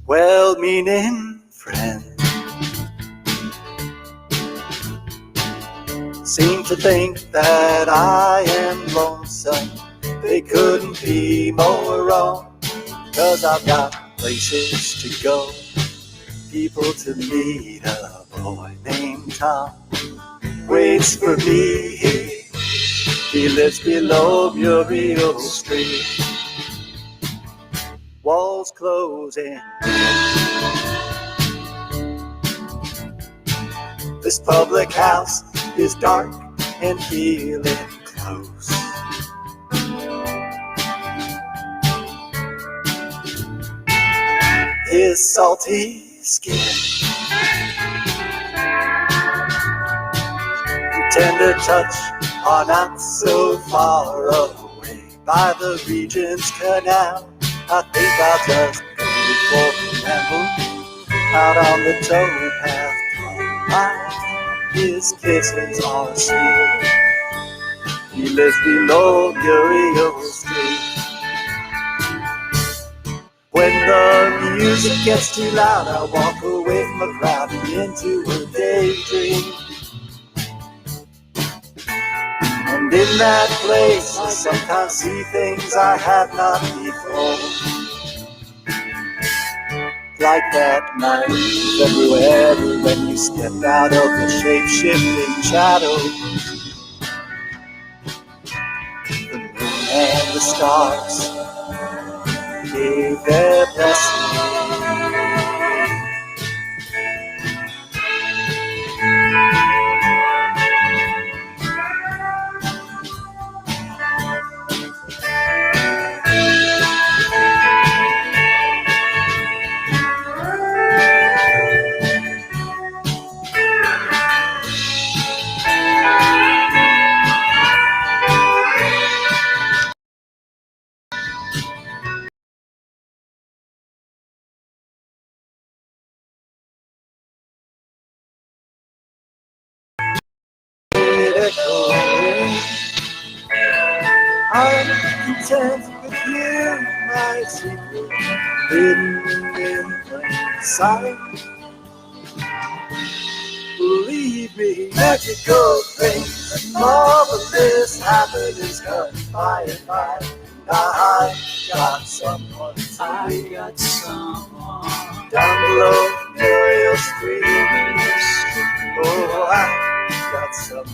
well-meaning friends seem to think that I am lonesome. They couldn't be more wrong, 'cause I've got places to go, people to meet. A boy named Tom waits for me. He lives below Muriel Street. Walls closing in. This public house is dark and feeling close. His salty skin, tender touch are not so far away. By the Regent's Canal, I think I'll just go for a ramble out on the towpath. His kisses are sweet. He lives below Muriel Street. When the music gets too loud, I walk away from the crowd and into a daydream. And in that place, I sometimes see things I have not before. Like that night February when you stepped out of the shape-shifting shadows. The moon and the stars gave their blessing. I'm content with you, my secret, hidden in plain sight. Believe me, magical things and marvelous happenings come by and by. I got someone down below Muriel Street. Oh, I got someone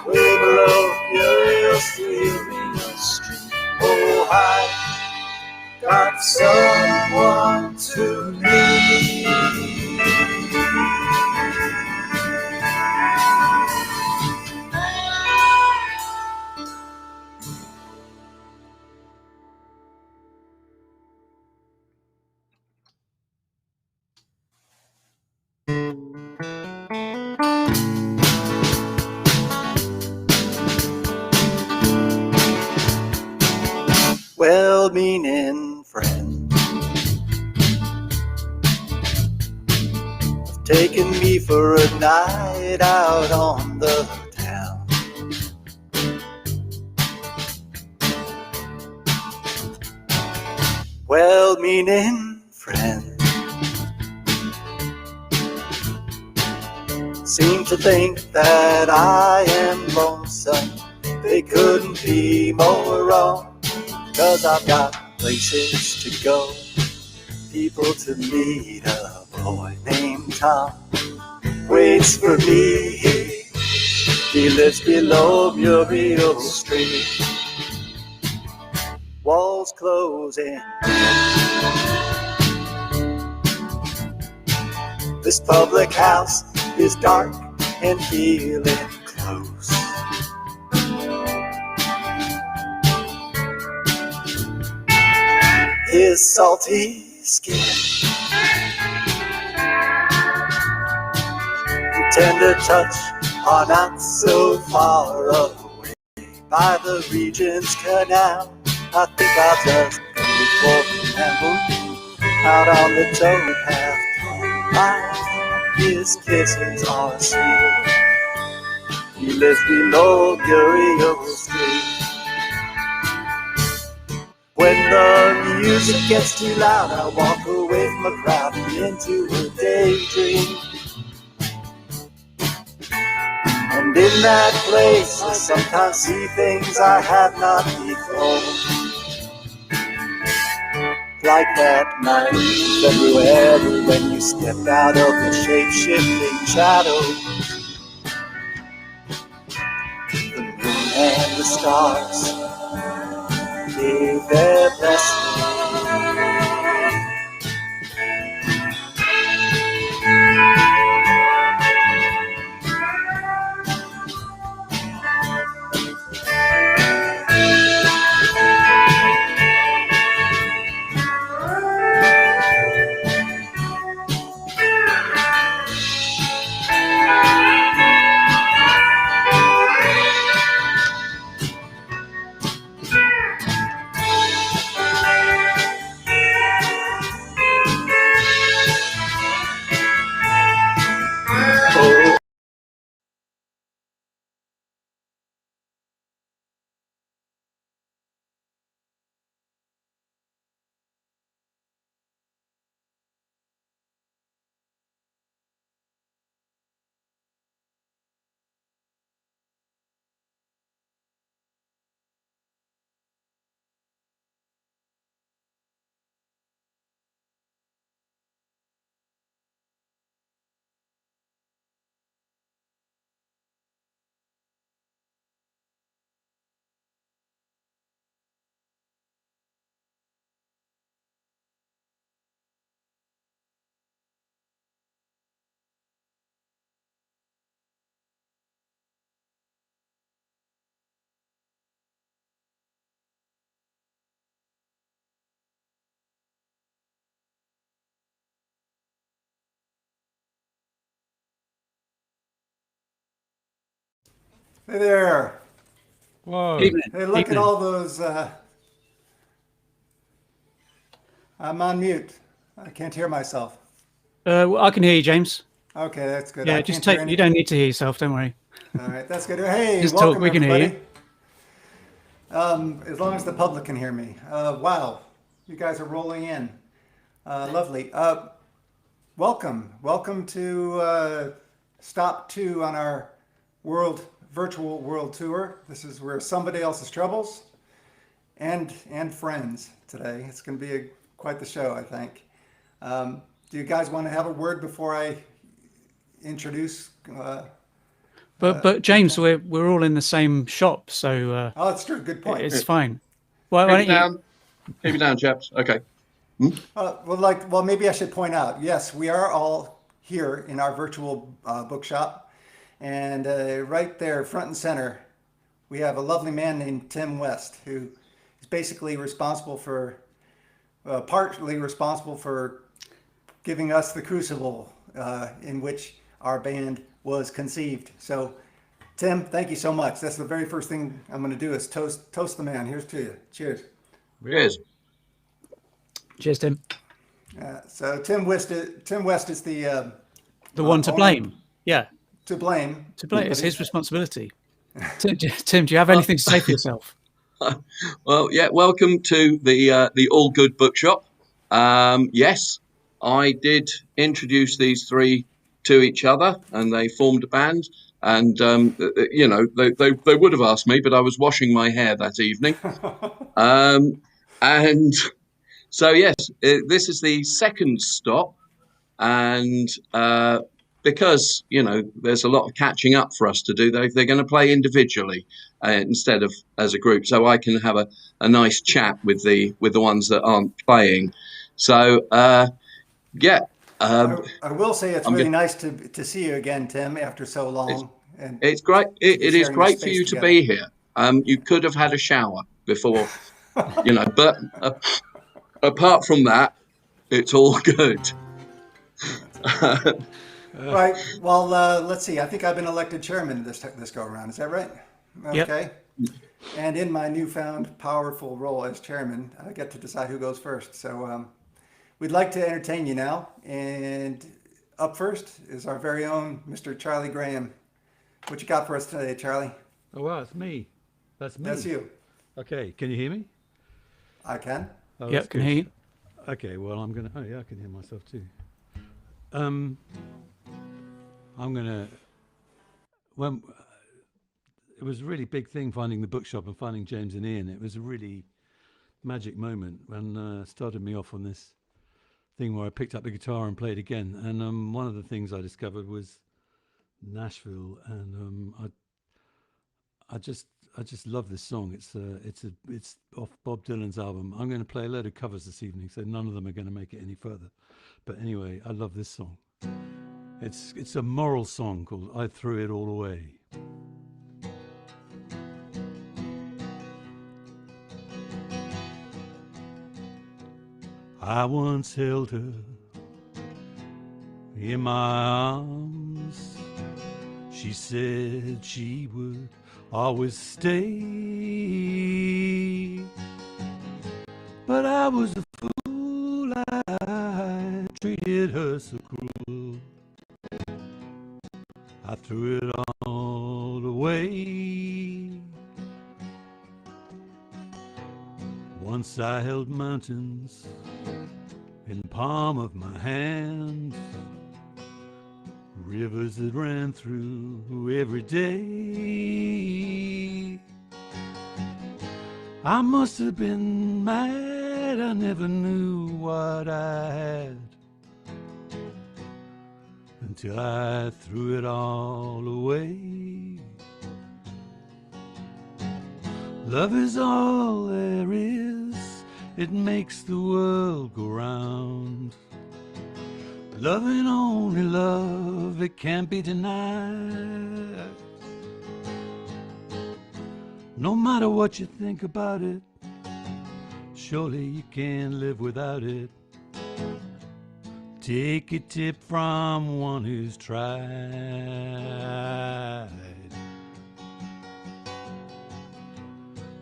way below Muriel Street. Oh, I got someone to meet. Well-meaning friends have taken me for a night out on the town. Well-meaning friends seem to think that I am lonesome. They couldn't be more wrong, 'cause I've got places to go, people to meet. A boy named Tom waits for me. He lives below Muriel Street. Walls closing in. This public house is dark and feeling close. His salty skin, tender touch are not so far away. By the Regent's Canal, I think I'll just go for a ramble out on the towpath. His kisses are sweet. He lives below Muriel Street. When the music gets too loud, I walk away from a crowd and into a daydream. And in that place, I sometimes see things I have not before. Like that night in February when you stepped out of the shape-shifting shadows. The moon and the stars gave their blessing. Hey there. Whoa. Hey, look at all those. I'm on mute. I can't hear myself. Well, I can hear you, James. Okay, that's good. Yeah, I just can't hear take. any- You don't need to hear yourself. Don't worry. All right, that's good. Hey, Just welcome talk. We can hear everybody. you. As long as the public can hear me. Wow, you guys are rolling in. Lovely. Welcome to stop 2 on our virtual world tour. This is where somebody else's troubles and friends today. It's going to be quite the show, I think. Do you guys want to have a word before I introduce? But James, we're all in the same shop, so Oh, that's true. Good point. it's fine. Why Keep it don't you? down. Keep it down, chaps. Okay. Well, maybe I should point out. Yes, we are all here in our virtual bookshop, and right there, front and center, we have a lovely man named Tim West, who is basically partly responsible for giving us the crucible in which our band was conceived. So, Tim, thank you so much. That's the very first thing I'm going to do is toast the man. Here's to you. Cheers. Cheers. Cheers, Tim. So Tim West is the one to owner- blame. Yeah, to blame. to blame. But It's he's- his responsibility. Tim, do you have anything to say for yourself? Well, yeah. Welcome to the All Good Bookshop. Yes, I did introduce these 3 to each other, and they formed a band. And you know, they would have asked me, but I was washing my hair that evening. And so yes, this is the second stop, and because there's a lot of catching up for us to do, they're going to play individually instead of as a group, so I can have a nice chat with the ones that aren't playing. So yeah, I will say it's I'm really gonna- nice to see you again, Tim, after so long. And it's great. It is sharing great this for space you together. to be here. You could have had a shower before, but apart from that, it's all good. Right. Well, let's see. I think I've been elected chairman this go around. Is that right? Yep. Okay. And in my newfound powerful role as chairman, I get to decide who goes first. So we'd like to entertain you now. And up first is our very own Mr. Charlie Graham. What you got for us today, Charlie? Oh wow, it's me. That's me. That's you. Okay, can you hear me? I can. Oh, Yeah, that's can good. hear you. Okay, well, I'm gonna. Oh, yeah, I can hear myself too. I'm gonna. When it was a really big thing finding the bookshop and finding James and Ian. It was a really magic moment when started me off on this thing where I picked up the guitar and played again. And one of the things I discovered was Nashville, and I just love this song. It's off Bob Dylan's album. I'm going to play a load of covers this evening, so none of them are going to make it any further. But anyway, I love this song. It's a moral song called "I Threw It All Away." I once held her in my arms. She said she would always stay. But I was a fool, I treated her so cruel. I threw it all away. Once I held mountains in the palm of my hand, rivers that ran through every day. I must have been mad, I never knew what I had until I threw it all away. Love is all there is, it makes the world go round. Loving only love, it can't be denied. No matter what you think about it, surely you can't live without it. Take a tip from one who's tried.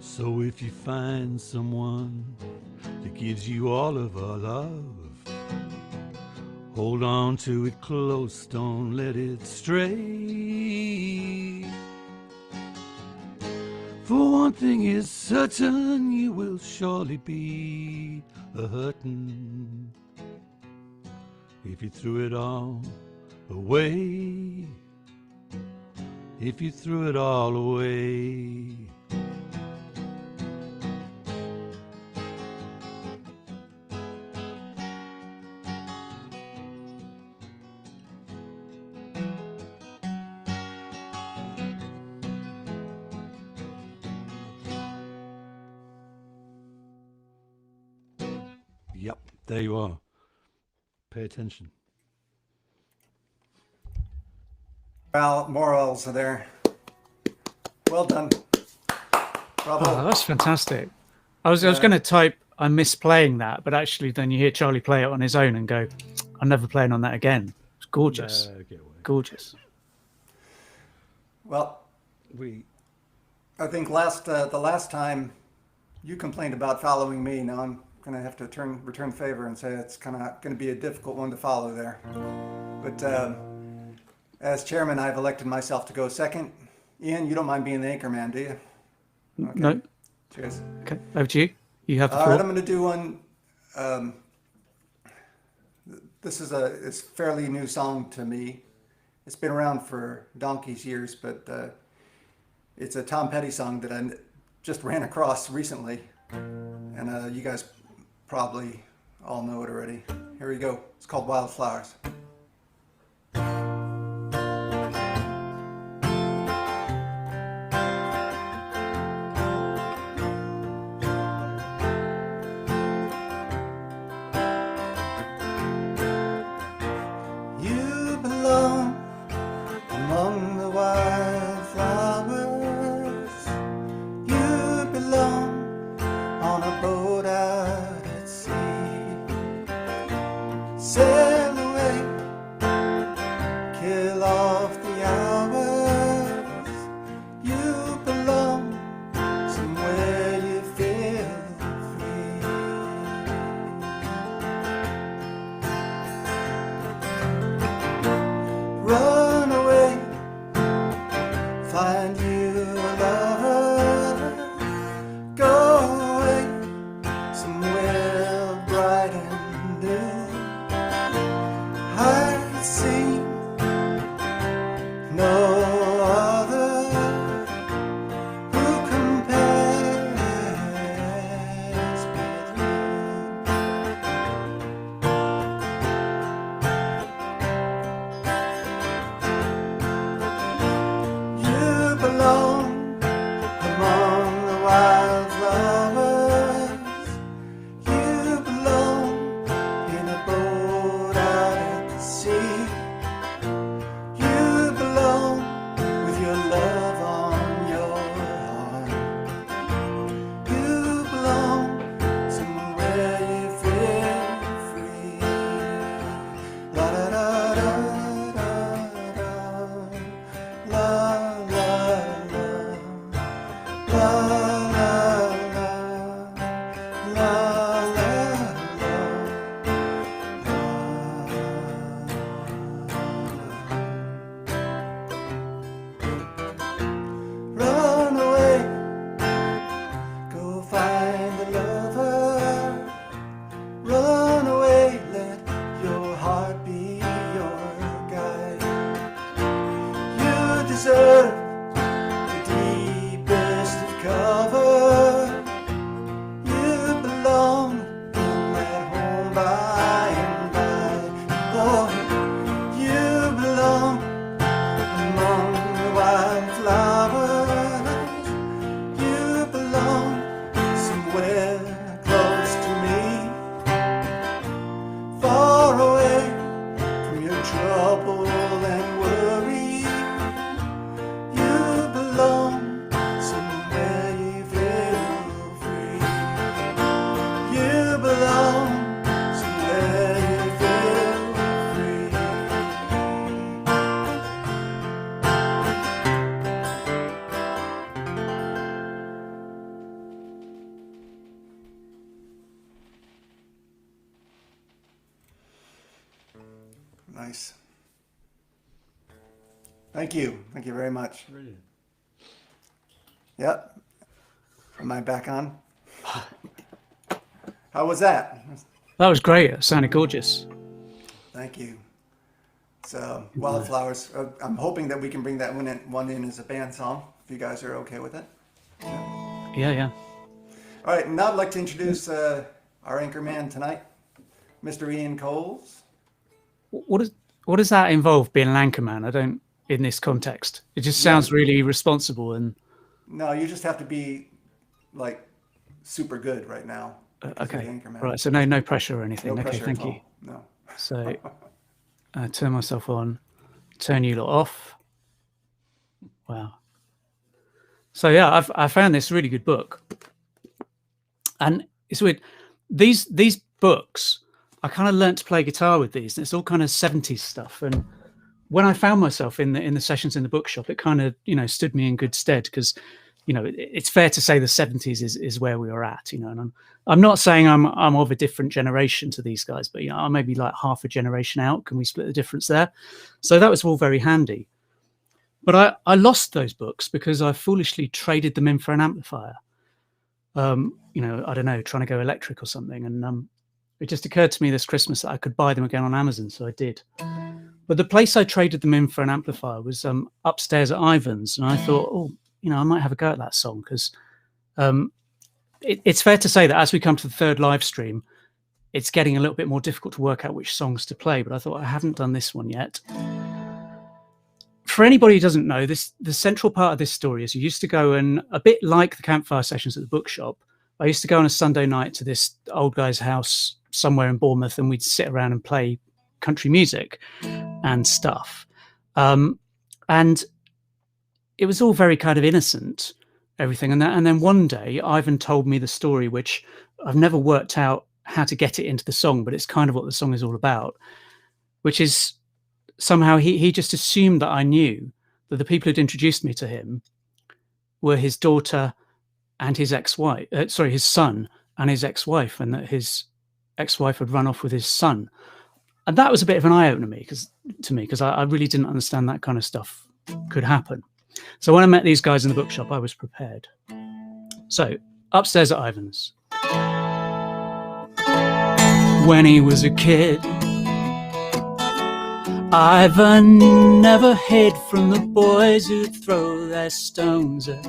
So if you find someone that gives you all of her love, hold on to it close, don't let it stray. For one thing is certain, you will surely be a-hurtin' if you threw it all away. If you threw it all away. Yep, there you are. Pay attention. Well, morals are there. Well done. Bravo. Oh, that's fantastic. I was going to type, I miss playing that, but actually then you hear Charlie play it on his own and go, I'm never playing on that again. It's gorgeous. Gorgeous. Well, I think the last time you complained about following me. Now I'm going to have to return the favor and say it's kind of going to be a difficult one to follow there. But as chairman, I've elected myself to go second. Ian, you don't mind being the anchor man, do you? Okay. No. Cheers. Okay, over to you. You have the All floor. right, I'm going to do one. This is a fairly new song to me. It's been around for donkey's years, but it's a Tom Petty song that I just ran across recently. And you guys probably all know it already. Here we go. It's called Wildflowers. You belong among the wildflowers. You belong on a boat out at sea. Sail away Nice. Thank you. Thank you very much. Brilliant. Yep. Am I back on? How was that? That was great. It sounded gorgeous. Thank you. So, Wildflowers. I'm hoping that we can bring that one in as a band song, if you guys are okay with it. Yeah. All right, now I'd like to introduce our anchor man tonight, Mr. Ian Coles. What does that involve, being an anchor man? I don't, in this context. It just sounds really responsible and... No, you just have to be, like, super good right now. Okay, right, so no pressure or anything. No okay, pressure thank at you. all. No. So, turn myself on, turn you lot off. Wow. So yeah, I found this really good book. And it's weird. These books, I kind of learnt to play guitar with these, and it's all kind of 70s stuff. And when I found myself in the sessions in the bookshop, it kind of, stood me in good stead, because, it's fair to say the 70s is where we were at, and I'm not saying I'm of a different generation to these guys, but, I'm maybe like half a generation out. Can we split the difference there? So that was all very handy. But I lost those books because I foolishly traded them in for an amplifier. I don't know, trying to go electric or something. And it just occurred to me this Christmas that I could buy them again on Amazon, so I did. But the place I traded them in for an amplifier was upstairs at Ivan's, and I thought, I might have a go at that song, because it's fair to say that as we come to the third live stream, it's getting a little bit more difficult to work out which songs to play. But I thought, I haven't done this one yet. For anybody who doesn't know, the central part of this story is you used to go, and a bit like the campfire sessions at the bookshop, I used to go on a Sunday night to this old guy's house somewhere in Bournemouth, and we'd sit around and play country music and stuff. And it was all very kind of innocent, everything. And then one day, Ivan told me the story, which I've never worked out how to get it into the song, but it's kind of what the song is all about, which is somehow he just assumed that I knew that the people who'd introduced me to him were his daughter and his ex-wife, his son and his ex-wife, and that his ex-wife had run off with his son. And that was a bit of an eye-opener to me, because I really didn't understand that kind of stuff could happen. So when I met these guys in the bookshop, I was prepared. So, upstairs at Ivan's. When he was a kid, Ivan never hid from the boys who'd throw their stones at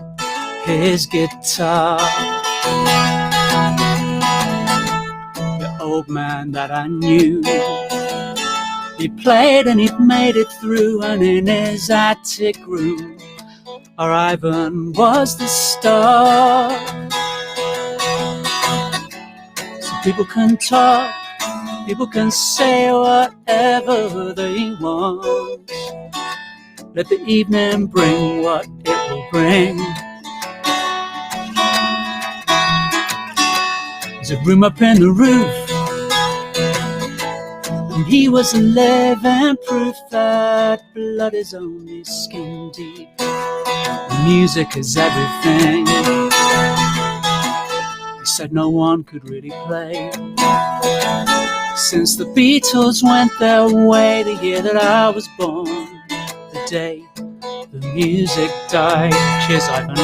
his guitar. The old man that I knew, he played and he'd made it through, and in his attic room, our Ivan was the star. So people can talk, people can say whatever they want. Let the evening bring what it will bring. There's a room up in the roof, and he was living proof that blood is only skin deep. Music is everything. He said no one could really play since the Beatles went their way, the year that I was born, the day the music died. Cheers, Ivan.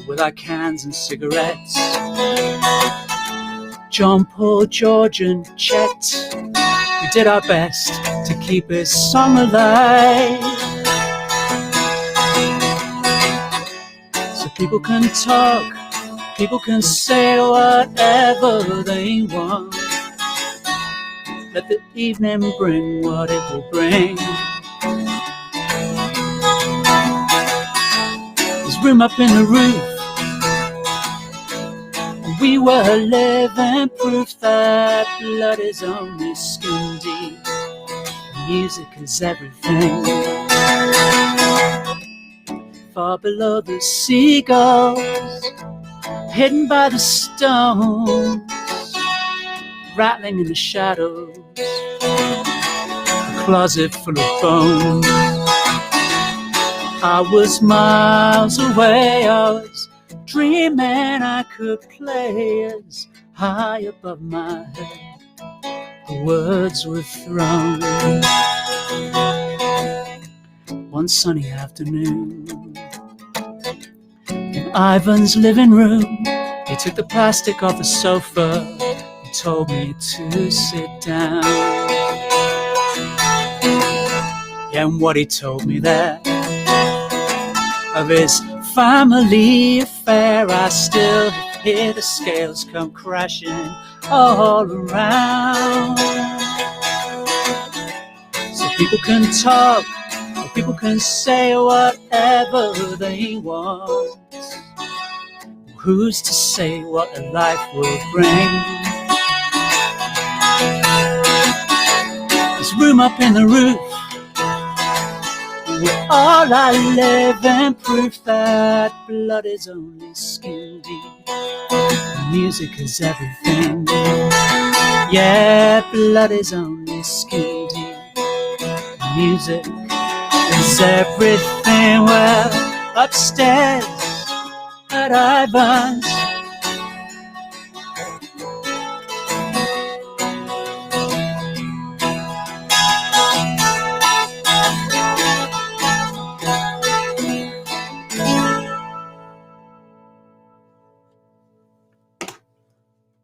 With our cans and cigarettes, John, Paul, George and Chet, we did our best to keep his song alive. So people can talk, people can say whatever they want. Let the evening bring what it will bring. There's room up in the roof, we were living proof that blood is only skin deep. Music is everything. Far below the seagulls, hidden by the stones, rattling in the shadows, a closet full of bones. I was miles away, I was dreaming I could play as high above my head the words were thrown. One sunny afternoon, in Ivan's living room, he took the plastic off the sofa and told me to sit down. And what he told me there of his family affair, I still hear the scales come crashing all around. So people can talk, or people can say whatever they want. Who's to say what a life will bring? There's room up in the roof, we're all I live, and proof that blood is only skin deep. Music is everything. Yeah, blood is only skin deep. Music is everything. Well, upstairs at Ivan's,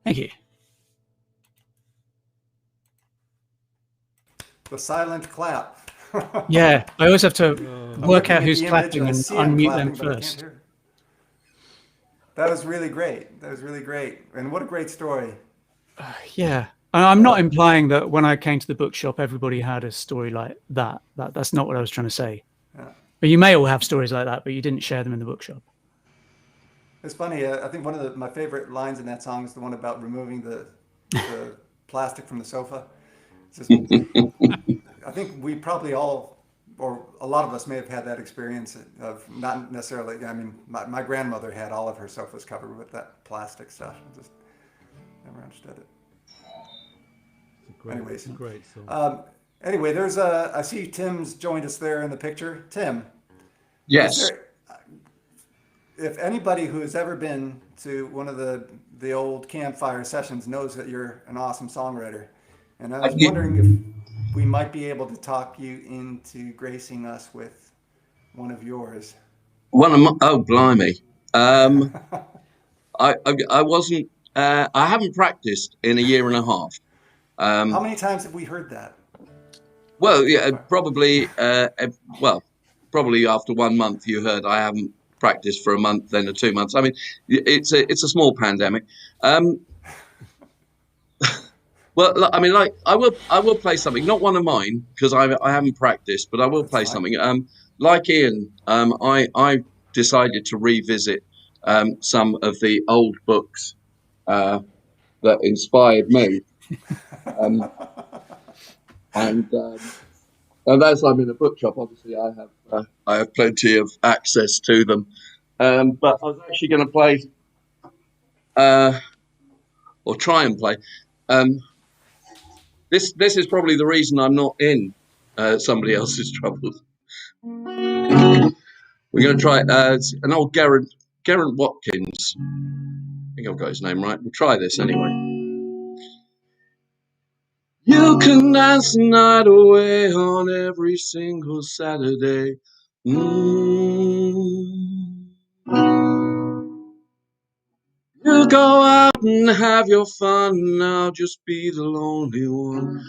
thank you. The silent clap. Yeah, I always have to work looking out at who's the image clapping I and see him unmute them clapping, but I can't first. hear it. That was really great. That was really great. And what a great story. Yeah, and I'm not implying that when I came to the bookshop, everybody had a story like that. That's not what I was trying to say. Yeah. But you may all have stories like that, but you didn't share them in the bookshop. It's funny. I think one of my favorite lines in that song is the one about removing the plastic from the sofa. It's just, I think we probably all, or a lot of us may have had that experience of not necessarily, I mean, my grandmother had all of her sofas covered with that plastic stuff. I just never understood it. Anyways. Great song. Anyway, there's I see Tim's joined us there in the picture. Tim. Yes. If anybody who has ever been to one of the old campfire sessions knows that you're an awesome songwriter. And I was wondering if we might be able to talk you into gracing us with one of yours. Oh, blimey. I wasn't, I haven't practiced in a year and a half. How many times have we heard that? Well, yeah, probably, probably after 1 month you heard I haven't practiced for a month, then 2 months. I mean, it's a small pandemic. Well, I mean, like I will play something, not one of mine because I haven't practiced, but I will play something. Like Ian, I decided to revisit some of the old books that inspired me, and as I'm in a bookshop, obviously I have plenty of access to them. But I was actually going to play, or try and play. This is probably the reason I'm not in somebody else's troubles. We're going to try an old Geraint Watkins. I think I've got his name right. We'll try this anyway. You can dance the night away on every single Saturday. You go out and have your fun, and I'll just be the lonely one.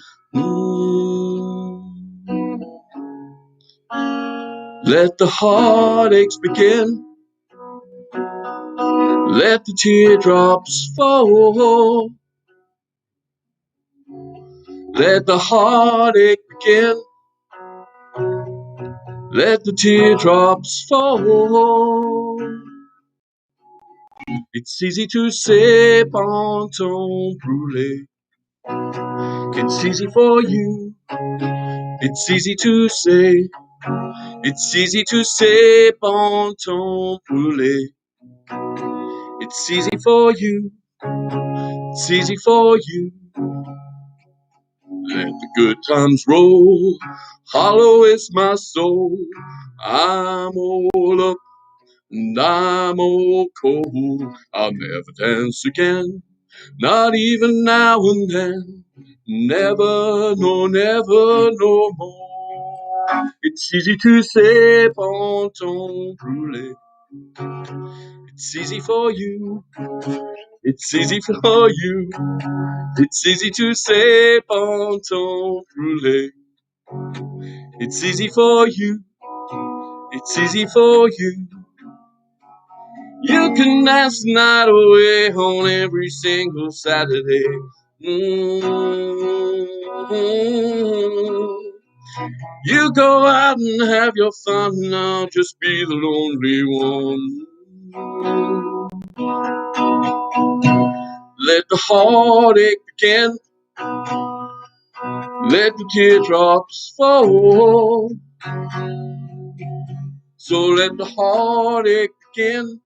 Let the heartaches begin. Let the teardrops fall. Let the heartache begin. Let the teardrops fall. It's easy to say bon ton brûlé. It's easy for you. It's easy to say. It's easy to say bon ton brûlé. It's easy for you. It's easy for you. Let the good times roll. Hollow is my soul. I'm all up and I'm all cold. I'll never dance again. Not even now and then. Never, no, never, no more. It's easy to say, ponton brûlé. It's easy for you. It's easy for you. It's easy to say, ponton brûlé. It's easy for you. It's easy for you. You can dance the night away on every single Saturday. Mm-hmm. You go out and have your fun, and I'll just be the lonely one. Let the heartache begin. Let the teardrops fall. So let the heartache begin.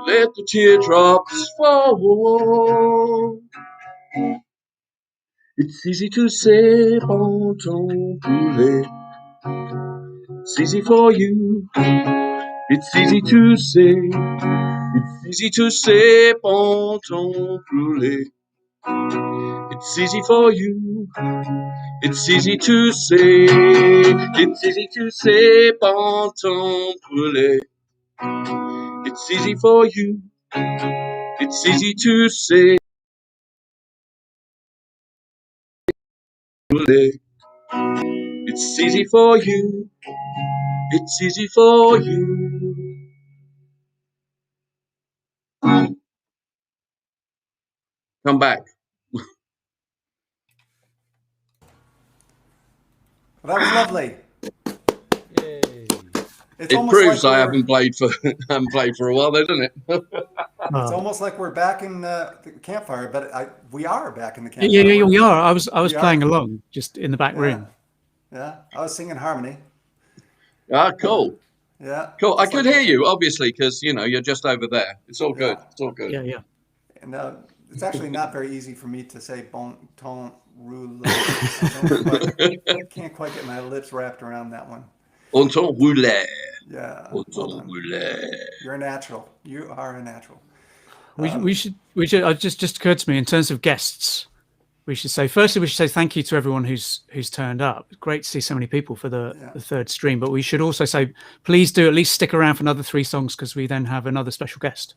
Let the teardrops fall. It's easy to say, ponton brûlé. It's easy for you. It's easy to say. It's easy to say, ponton brûlé. It's easy for you. It's easy to say. It's easy to say, ponton brûlé. It's easy for you. It's easy to say. It's easy for you. It's easy for you. Come back. Well, that was lovely. Yay. It's It almost proves like I we're, haven't played for a while, though, doesn't it? it's almost like we're back in the campfire, but we are back in the Yeah, campfire. yeah, we are. I was We playing are. along just in the back Yeah, room. yeah. I was singing harmony. Cool. Yeah, Cool. I just could like hear that. you, obviously, because you're just over there. It's all good. Yeah, It's all good. Yeah, yeah. and it's actually not very easy for me to say bon ton roulé. I can't quite get my lips wrapped around that one. On ton roulette. Yeah, On well ton done. roulette. You're a natural. You are a natural. We should just occurred to me in terms of guests. We should say thank you to everyone who's turned up. It's great to see so many people for the third stream, but we should also say please do at least stick around for another 3 songs because we then have another special guest.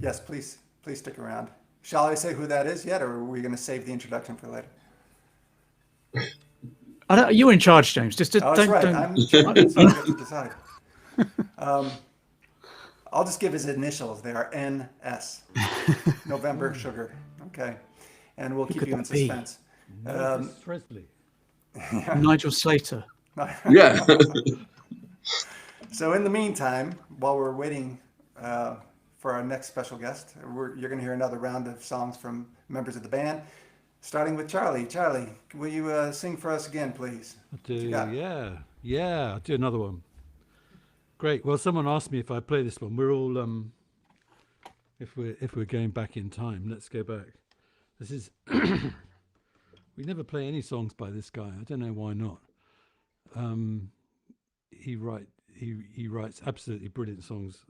Yes, please stick around. Shall I say who that is yet, or are we going to save the introduction for later? You're in charge, James. Just Oh, that's don't. right. Don't. I'm in charge, so I get to decide. I'll just give his initials. They are NS. November Sugar. Okay. And we'll keep could you in that be? suspense. Elvis Presley. Nigel Slater. Yeah. So in the meantime, while we're waiting for our next special guest, you're going to hear another round of songs from members of the band, starting with Charlie. Charlie, will you sing for us again, please? I'll do, yeah, I'll do another one. Great. Well, someone asked me if I play this one. We're all, if we're going back in time, let's go back. This is, we never play any songs by this guy. I don't know why not. He writes absolutely brilliant songs.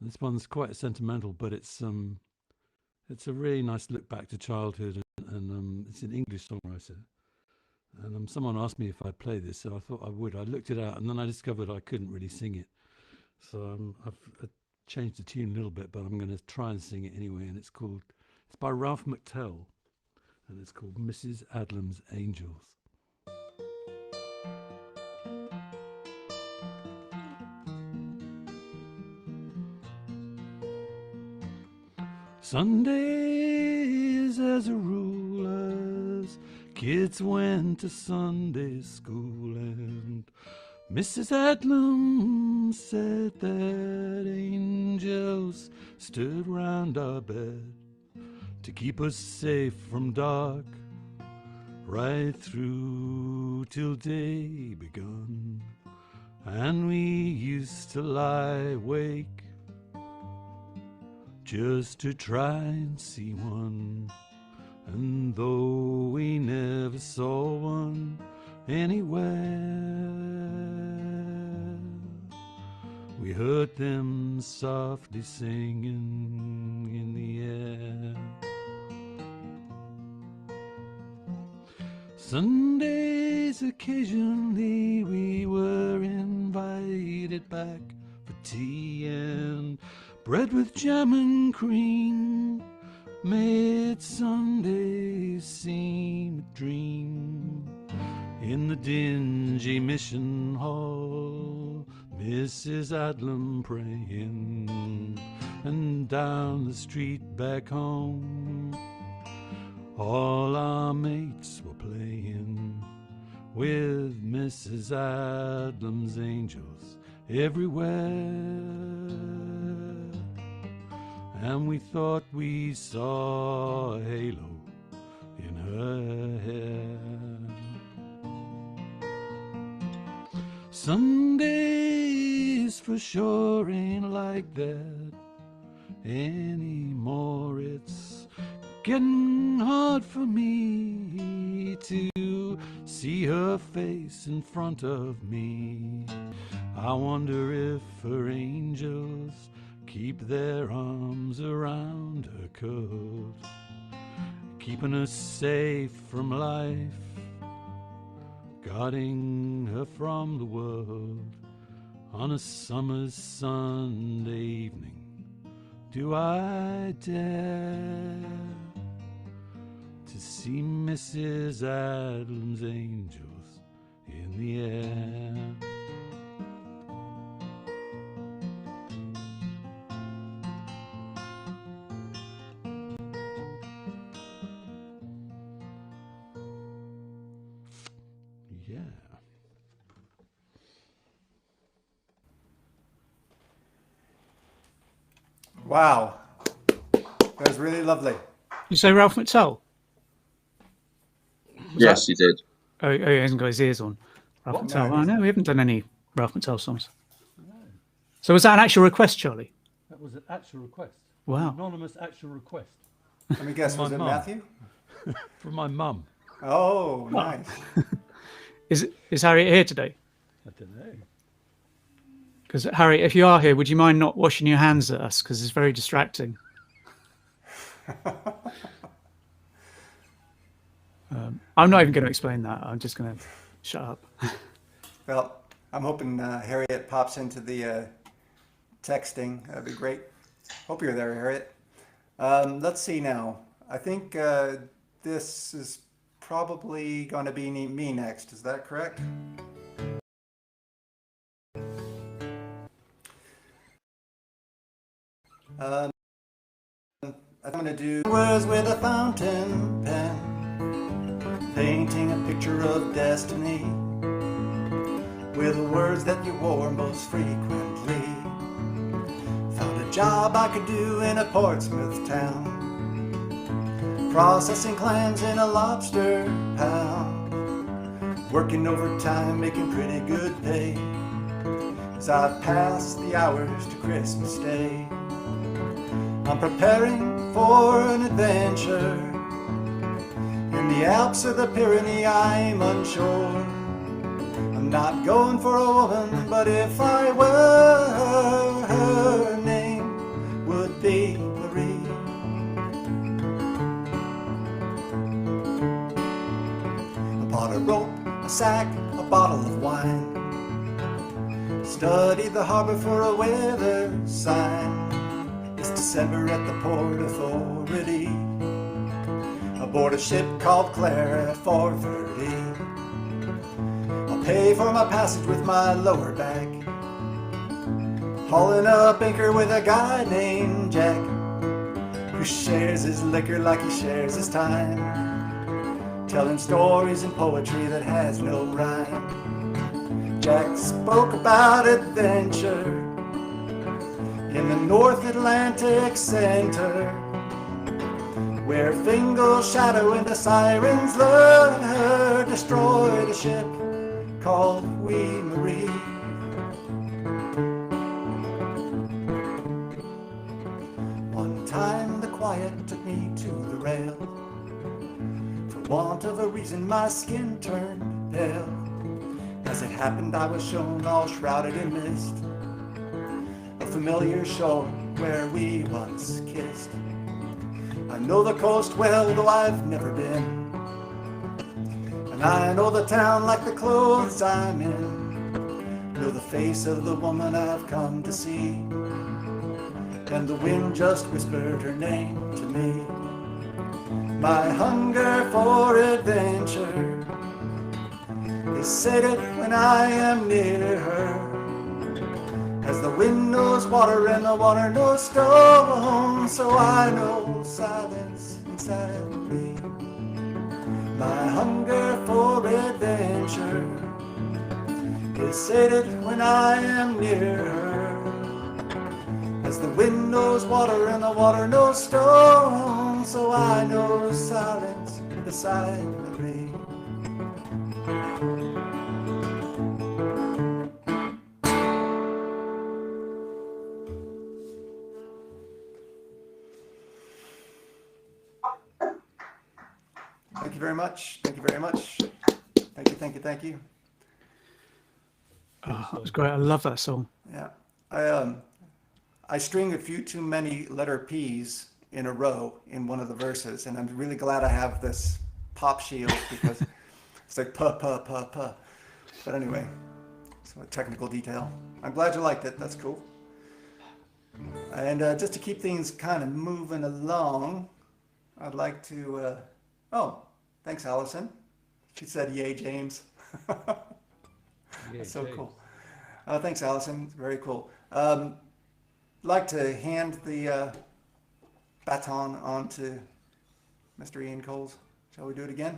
This one's quite sentimental, but it's a really nice look back to childhood, and it's an English songwriter. And someone asked me if I'd play this, so I thought I would. I looked it out, and then I discovered I couldn't really sing it. So I've changed the tune a little bit, but I'm going to try and sing it anyway. And it's by Ralph McTell, and it's called Mrs. Adlam's Angels. Sundays, as a rule, as kids went to Sunday school, and Mrs. Adlam said that angels stood round our bed to keep us safe from dark, right through till day begun. And we used to lie awake just to try and see one. And though we never saw one anywhere, we heard them softly singing in the air. Sundays occasionally we were invited back for tea and bread with jam and cream made Sundays seem a dream. In the dingy mission hall, Mrs. Adlam praying, and down the street back home, all our mates were playing with Mrs. Adlam's angels everywhere. And we thought we saw a halo in her hair. Sundays for sure ain't like that anymore. It's getting hard for me to see her face in front of me. I wonder if her angels keep their arms around her, 'cause keeping her safe from life, guarding her from the world. On a summer's Sunday evening, do I dare to see Mrs. Adams' angels in the air? Yeah. Wow. That was really lovely. You say Ralph McTell? Yes, he did. Oh, he hasn't got his ears on. Ralph McTell. No, Oh, no, we haven't done any Ralph McTell songs. No. So was that an actual request, Charlie? That was an actual request. Wow. An anonymous actual request. Let me guess, From was my it mum. Matthew? From my mum. Oh, nice. Is Harriet here today? I don't know. Because Harry, if you are here, would you mind not washing your hands at us? Because it's very distracting. I'm not even going to explain that. I'm just going to shut up. Well, I'm hoping Harriet pops into the texting. That'd be great. Hope you're there, Harriet. Let's see now. I think this is probably going to be me next. Is that correct? I'm going to do words with a fountain pen, painting a picture of destiny with the words that you wore most frequently. Found a job I could do in a Portsmouth town, processing clams in a lobster pound, working overtime, making pretty good pay as I pass the hours to Christmas Day. I'm preparing for an adventure in the Alps or the Pyrenees, I'm unsure. I'm not going for a woman, but if I were, her name would be Marie. I bought a rope, a sack, a bottle of wine, studied the harbor for a weather sign. It's December at the Port Authority, aboard a ship called Claire at 4:30. I'll pay for my passage with my lower back, hauling up anchor with a guy named Jack, who shares his liquor like he shares his time, telling stories and poetry that has no rhyme. Jack spoke about adventure in the North Atlantic Center, where Fingal's shadow and the sirens lure destroyed a ship called Wee Marie. One time the quiet took me to the rail. For want of a reason my skin turned pale. As it happened I was shown all shrouded in mist, familiar shore where we once kissed. I know the coast well, though I've never been. And I know the town like the clothes I'm in. Know the face of the woman I've come to see. And the wind just whispered her name to me. My hunger for adventure is sated when I am near her. As the wind knows water and the water knows stone, so I know silence inside me. My hunger for adventure is sated when I am near her. As the wind knows water and the water knows stone, so I know silence beside me. Thank you very much. Thank you very much. Thank you, thank you, thank you. Oh, that was great. I love that song. Yeah. I string a few too many letter P's in a row in one of the verses, and I'm really glad I have this pop shield because it's like puh, puh, puh, puh. But anyway, so a technical detail. I'm glad you liked it. That's cool. And just to keep things kind of moving along, I'd like to, oh, thanks, Allison. She said, yay, James. That's so James. cool. Thanks, Allison. Very cool. Like to hand the baton on to Mr. Ian Coles. Shall we do it again?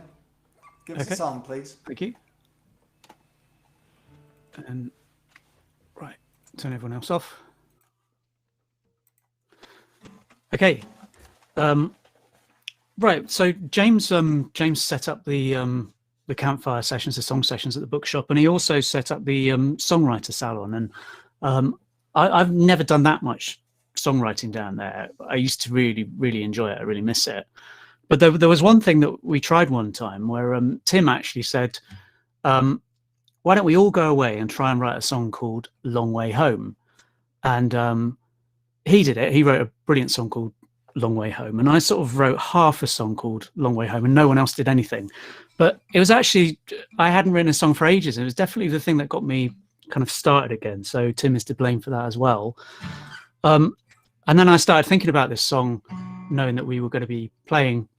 Give us a song, please. Thank you. And right, turn everyone else off. Okay. Right. So James set up the campfire sessions, the song sessions at the bookshop, and he also set up the songwriter salon. And I've never done that much songwriting down there. I used to really enjoy it. I really miss it. But there was one thing that we tried one time where Tim actually said, why don't we all go away and try and write a song called Long Way Home? And he did it. He wrote a brilliant song called Long Way Home. And I sort of wrote half a song called Long Way Home, and no one else did anything. But it was actually, I hadn't written a song for ages. It was definitely the thing that got me kind of started again. So Tim is to blame for that as well. And then I started thinking about this song, knowing that we were going to be playing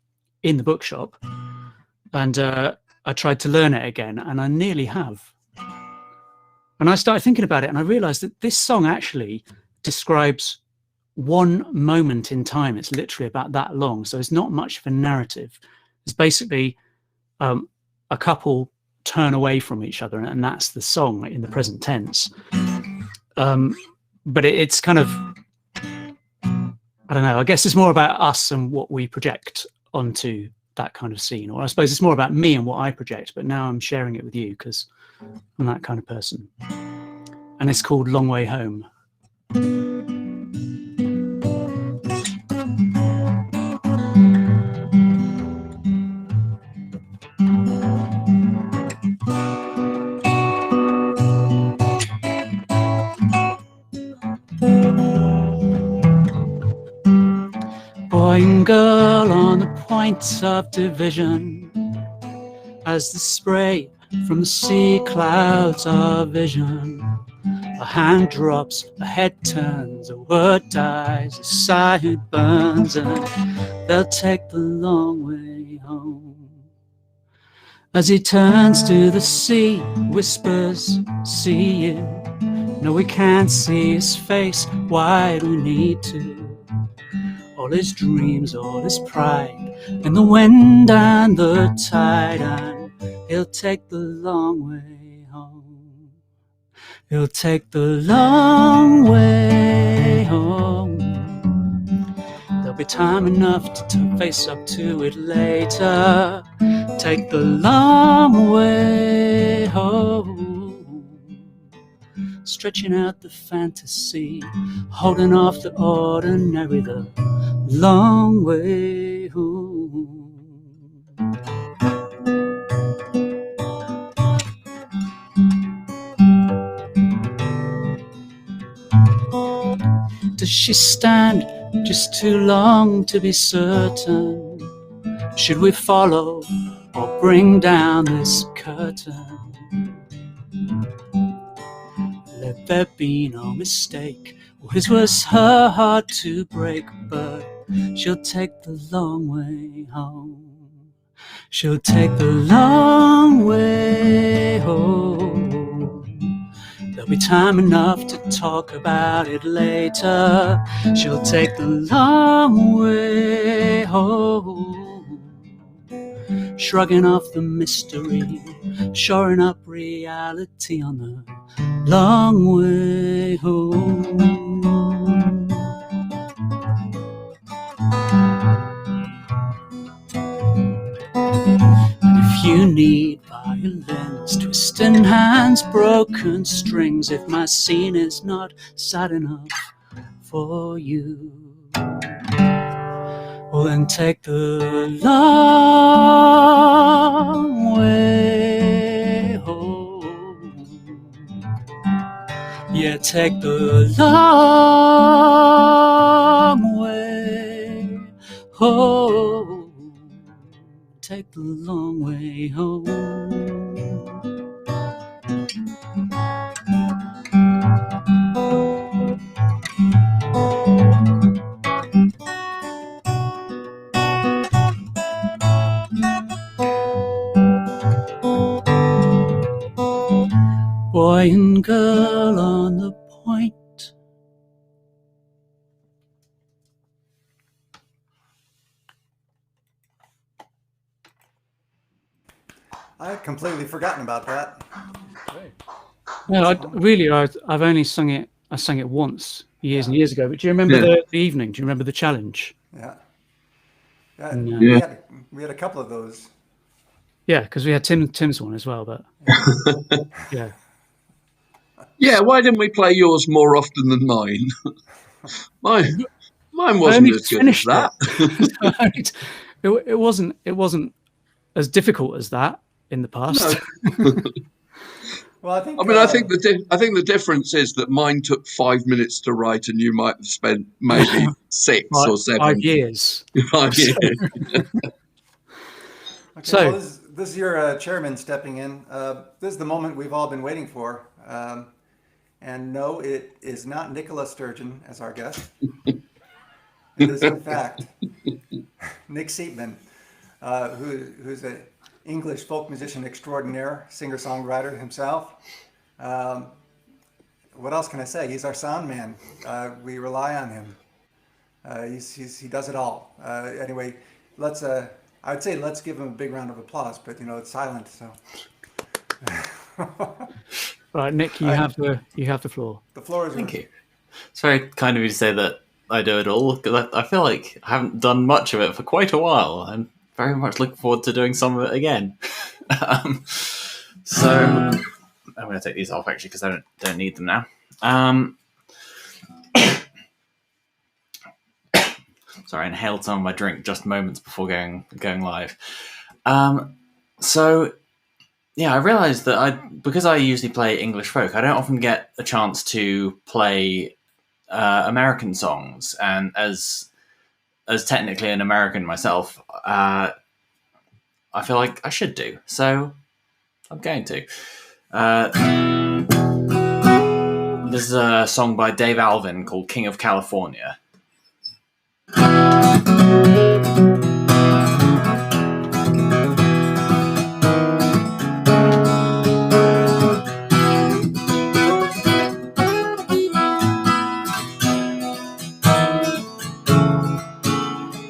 in the bookshop. And I tried to learn it again, and I nearly have. And I started thinking about it, and I realized that this song actually describes one moment in time. It's literally about that long. So it's not much of a narrative. It's basically a couple turn away from each other, and that's the song in the present tense. But it's kind of, I don't know, I guess it's more about us and what we project onto that kind of scene. Or I suppose it's more about me and what I project, but now I'm sharing it with you because I'm that kind of person. And it's called Long Way Home. Boy and girl on the point of division, as the spray from the sea clouds our vision. A hand drops, a head turns, a word dies, a sigh burns, and they'll take the long way home. As he turns to the sea, whispers, see you. No, we can't see his face, why do we need to? All his dreams, all his pride, in the wind and the tide, and he'll take the long way home. He'll take the long way home. There'll be time enough to face up to it later. Take the long way home. Stretching out the fantasy, holding off the ordinary, the long way home. does she stand just too long to be certain? Should we follow or bring down this curtain? Let there be no mistake, his was her heart to break, but she'll take the long way home. She'll take the long way home. There'll be time enough to talk about it later. She'll take the long way home. Shrugging off the mystery, shoring up reality on the long way home. If you need violins, twisting hands, broken strings, if my scene is not sad enough for you, well then take the long way home. Yeah, take the long way home. Take the long way home. Boy and girl on the point. I had completely forgotten about that. No, I've only sung it. I sang it once years and years ago. But do you remember the evening? Do you remember the challenge? Yeah. Yeah. We had a couple of those. Yeah, because we had Tim's one as well. But yeah. Yeah, why didn't we play yours more often than mine? Mine wasn't as good as that. It wasn't as difficult as that in the past. No. Well, I think the difference is that mine took 5 minutes to write, and you might have spent maybe 6 or 7. 5 years. 5 years. Okay, So well, this is your chairman stepping in. This is the moment we've all been waiting for. And no, it is not Nicola Sturgeon as our guest. It is, in fact, Nick Seatman, who's an English folk musician extraordinaire, singer-songwriter himself. What else can I say? He's our sound man. We rely on him. He does it all. Anyway, I'd say let's give him a big round of applause, but it's silent, so. Right, Nick, you have the floor. The floor is yours. Thank you. It's very kind of you to say that I do it all, because I feel like I haven't done much of it for quite a while. I'm very much looking forward to doing some of it again. So I'm going to take these off actually because I don't need them now. Sorry, I inhaled some of my drink just moments before going live. So yeah, I realised that because I usually play English folk, I don't often get a chance to play American songs, and as technically an American myself, I feel like I should do. So I'm going to. This is a song by Dave Alvin called King of California.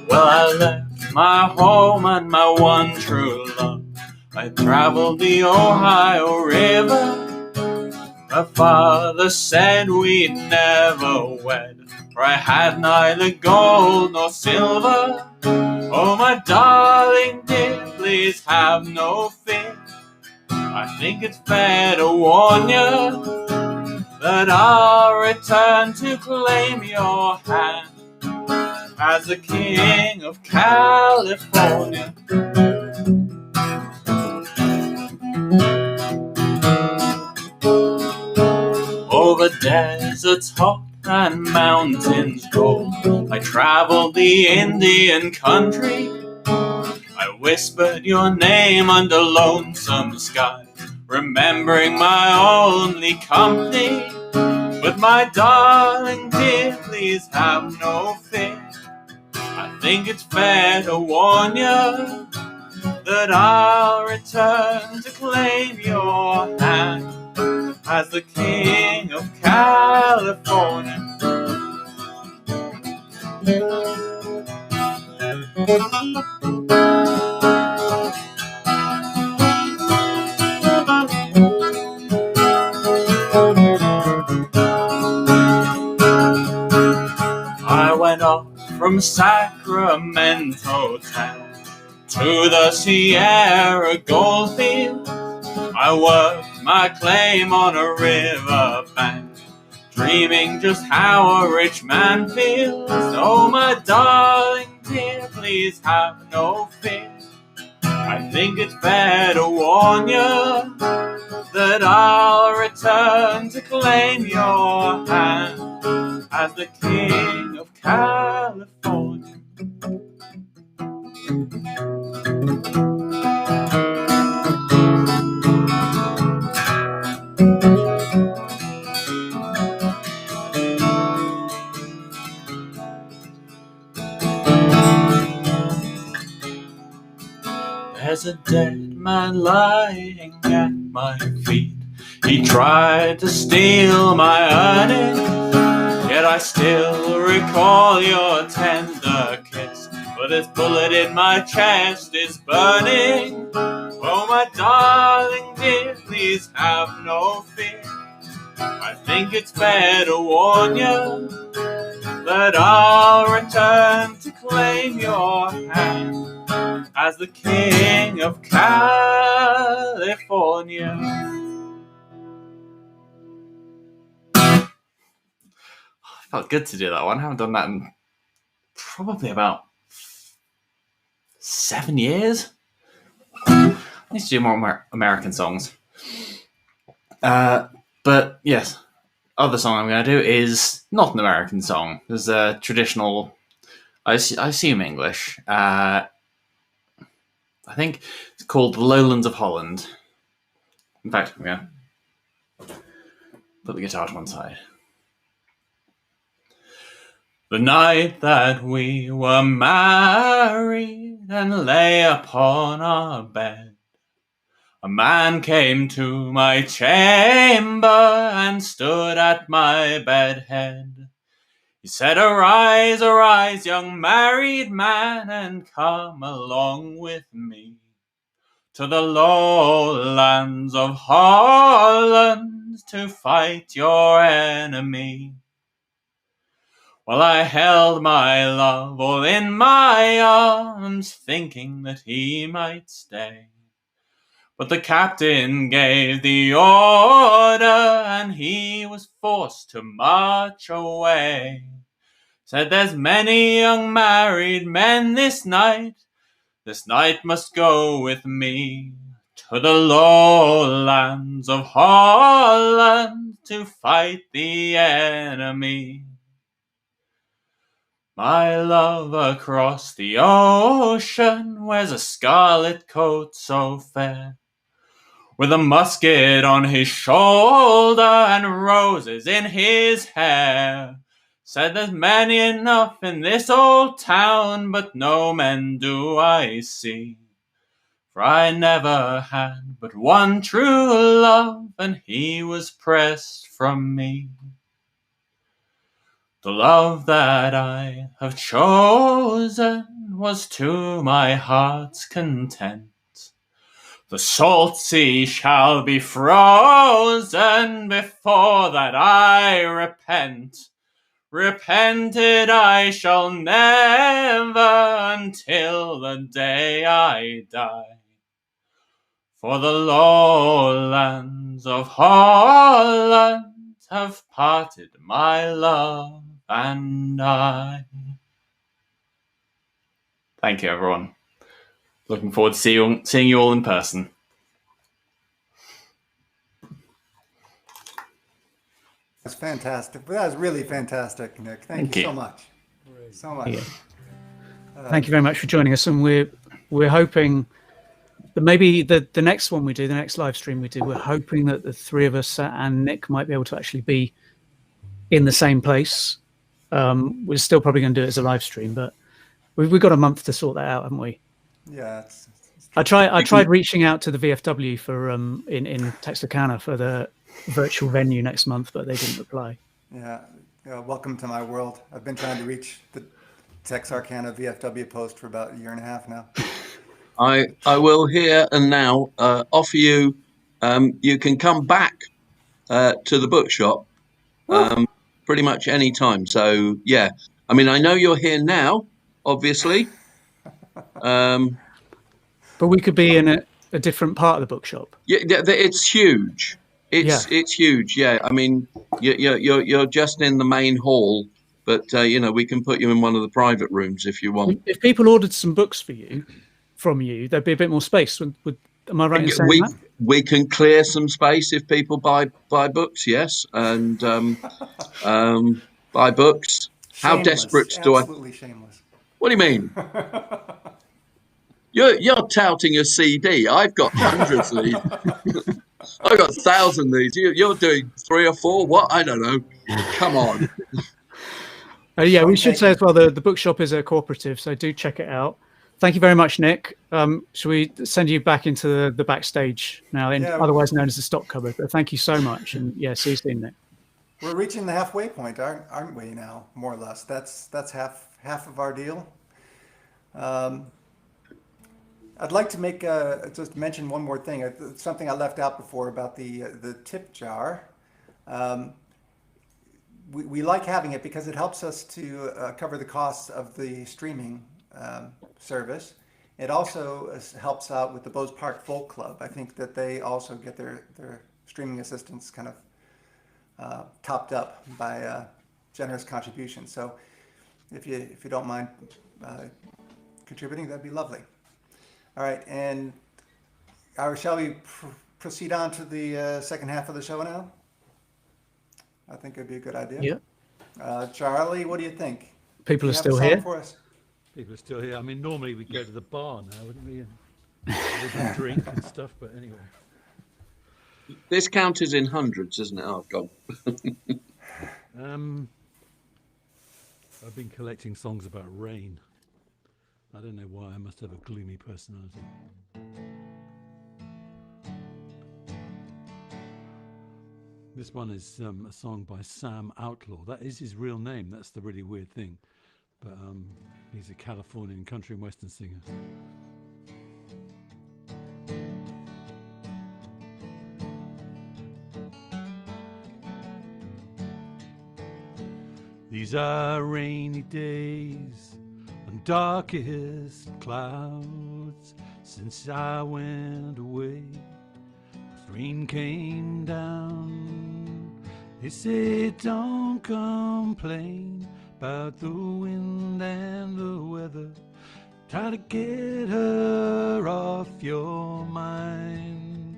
Well, I left my home and my one true love. I traveled the Ohio River. My father said we'd never wed, for I had neither gold nor silver. Oh, my darling dear, please have no fear. I think it's fair to warn you that I'll return to claim your hand as the King of California. Over deserts hot and mountains gold. I traveled the Indian country. I whispered your name under lonesome skies, remembering my only company. But my darling dear, please have no fear. I think it's fair to warn you that I'll return to claim your hand as the King of California. I went off from Sacramento town to the Sierra Goldfield. I worked my claim on a riverbank, dreaming just how a rich man feels. Oh, my darling dear, please have no fear. I think it's fair to warn you that I'll return to claim your hand as the King of California. There's a dead man lying at my feet. He tried to steal my earnings, yet I still recall your tender kiss. But this bullet in my chest is burning. Oh, my darling dear, please have no fear. I think it's fair to warn you that I'll return to claim your hand as the King of California. Felt good to do that one. I haven't done that in probably about 7 years. I need to do more American songs. But yes, other song I'm going to do is not an American song. There's a traditional, I assume English. I think it's called The Lowlands of Holland. In fact, I'm going to put the guitar to one side. The night that we were married and lay upon our bed, a man came to my chamber and stood at my bed head. He said, "Arise, arise, young married man, and come along with me to the lowlands of Holland to fight your enemy." Well, I held my love all in my arms, thinking that he might stay. But the captain gave the order, and he was forced to march away. Said, "There's many young married men this night must go with me to the lowlands of Holland to fight the enemy." My love across the ocean wears a scarlet coat so fair, with a musket on his shoulder and roses in his hair. Said, "There's many enough in this old town, but no men do I see. For I never had but one true love, and he was pressed from me. The love that I have chosen was to my heart's content. The salt sea shall be frozen before that I repent. Repented I shall never until the day I die. For the lowlands of Holland have parted my love and I. Thank you, everyone. Looking forward to seeing you all in person. That's fantastic. That was really fantastic, Nick. Thank you so much. So much. Yeah. Thank you very much for joining us, and we're hoping that maybe the next one we do, the next live stream we do, we're hoping that the three of us and Nick might be able to actually be in the same place. We're still probably going to do it as a live stream, but we've got a month to sort that out, haven't we? Yeah. I tried reaching out to the VFW for in Texarkana for the virtual venue next month, but they didn't reply. Yeah. Welcome to my world. I've been trying to reach the Texarkana VFW post for about a year and a half now. I will here and now offer you. You can come back to the bookshop pretty much any time. So yeah, I mean, I know you're here now, obviously. But we could be in a different part of the bookshop. Yeah, it's huge. It's huge. Yeah, I mean, you're just in the main hall, but we can put you in one of the private rooms if you want. If people ordered some books from you, there'd be a bit more space. Am I right in saying that? We can clear some space if people buy books, yes, and buy books. Shameless, how desperate do I? Absolutely shameless. What do you mean? You're touting a CD. I've got hundreds of these. I've got 1,000 of these. You're doing 3 or 4. What? I don't know. Come on. Yeah, we should say as well the bookshop is a cooperative, so do check it out. Thank you very much, Nick. Shall we send you back into the backstage now, otherwise known as the stock cupboard? But thank you so much, and yeah, see you soon, Nick. We're reaching the halfway point, aren't we now? More or less. That's half of our deal. I'd like to make just mention one more thing. It's something I left out before about the tip jar. We like having it because it helps us to cover the costs of the streaming service. It also helps out with the Bowes Park Folk Club. I think that they also get their streaming assistance kind of topped up by generous contributions. So if you don't mind contributing, that'd be lovely. All right, and shall we proceed on to the second half of the show now? I think it'd be a good idea. Yeah. Charlie, what do you think? People are still here. For us? People are still here. I mean, normally we go to the bar now, wouldn't we? And drink and stuff, but anyway. This counted in hundreds, isn't it? Oh, God. I've been collecting songs about rain. I don't know why. I must have a gloomy personality. This one is a song by Sam Outlaw. That is his real name. That's the really weird thing. But he's a Californian country and western singer. These are rainy days and darkest clouds since I went away. Rain came down. They say don't complain about the wind and the weather. Try to get her off your mind.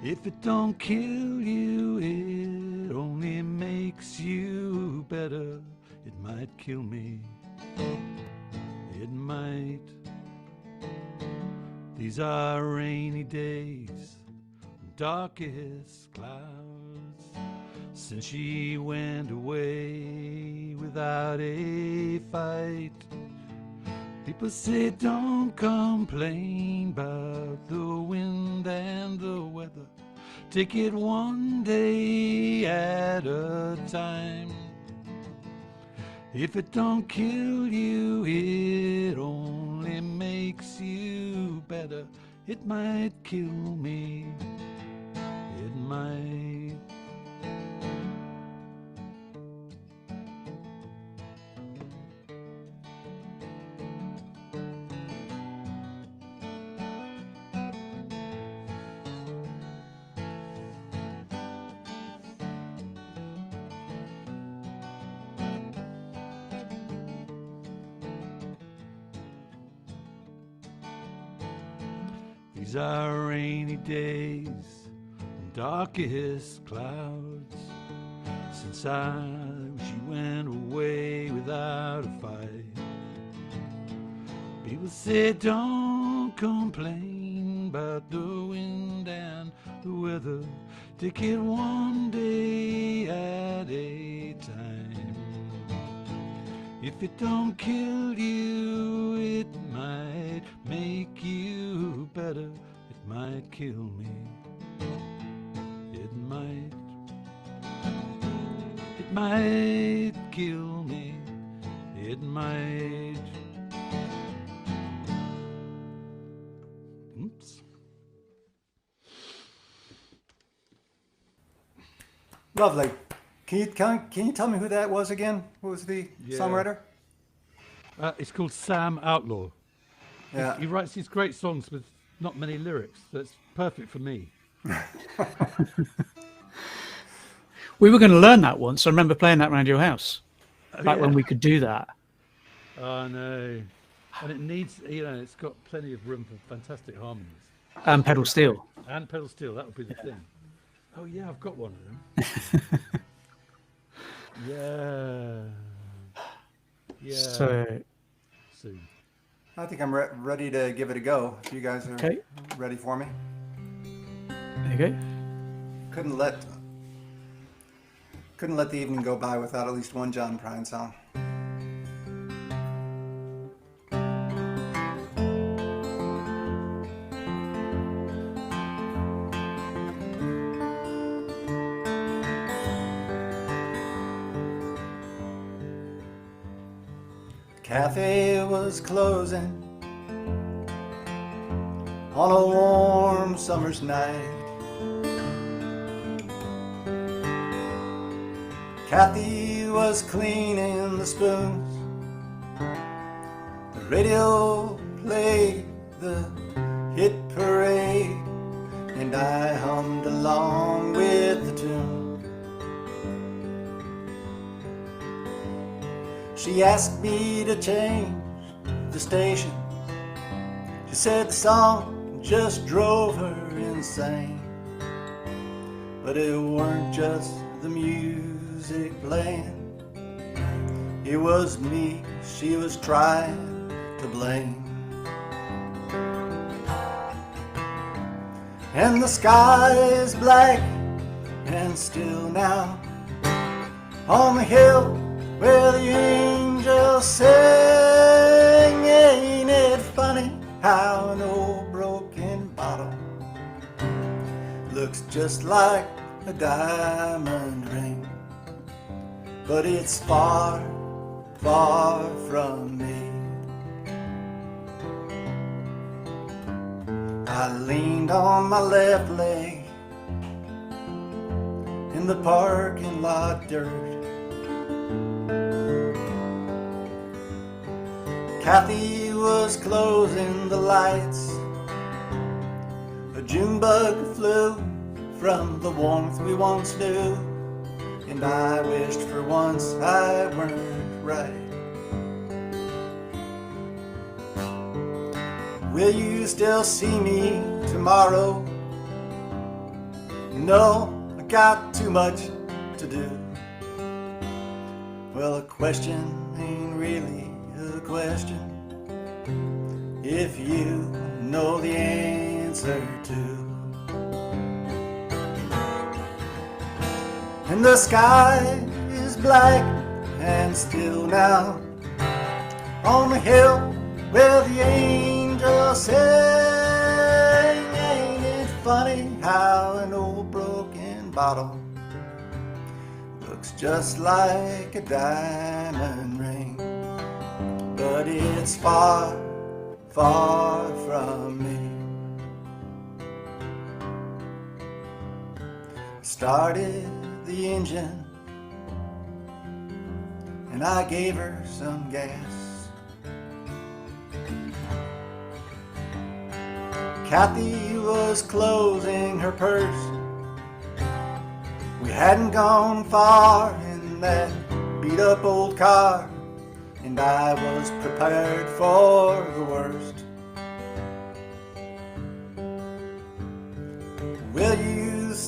If it don't kill you, it only makes you better. It might kill me. It might. These are rainy days, darkest clouds, since she went away without a fight. People say don't complain about the wind and the weather. Take it one day at a time. If it don't kill you, it only makes you better. It might kill me. It might. These are rainy days and darkest clouds, inside, she went away without a fight. People say don't complain about the wind and the weather. Take it one day at a time. If it don't kill you, it might make you better. It might kill me. It might. It might kill me. It might. Oops. Lovely. Can you tell me who that was again? Who was the songwriter? It's called Sam Outlaw. Yeah. He writes these great songs with not many lyrics. That's perfect for me. We were going to learn that once. I remember playing that around your house back when we could do that. Oh, no. And it needs, it's got plenty of room for fantastic harmonies. And pedal steel. And pedal steel, that would be the thing. Oh, yeah, I've got one of them. Yeah. So Soon. I think I'm ready to give it a go. If you guys are ready for me. there you go. Couldn't let the evening go by without at least one John Prine song. Cafe was closing on a warm summer's night. Kathy was cleaning the spoons. The radio played the hit parade, and I hummed along with the tune. She asked me to change the station. She said the song just drove her insane. But it weren't just the music playing, it was me she was trying to blame. And the sky is black and still now on the hill where the angels sing. Ain't it funny how an old broken bottle looks just like a diamond ring, but it's far, far from me. I leaned on my left leg in the parking lot dirt. Kathy was closing the lights. A June bug flew from the warmth we once knew, and I wished for once I weren't right. Will you still see me tomorrow? No, I got too much to do. Well, a question ain't really a question if you know the answer to. And the sky is black and still now on the hill where the angels sing. Ain't it funny how an old broken bottle looks just like a diamond ring, but it's far, far from me. Started the engine and I gave her some gas. Kathy was closing her purse. We hadn't gone far in that beat up old car, and I was prepared for the worst.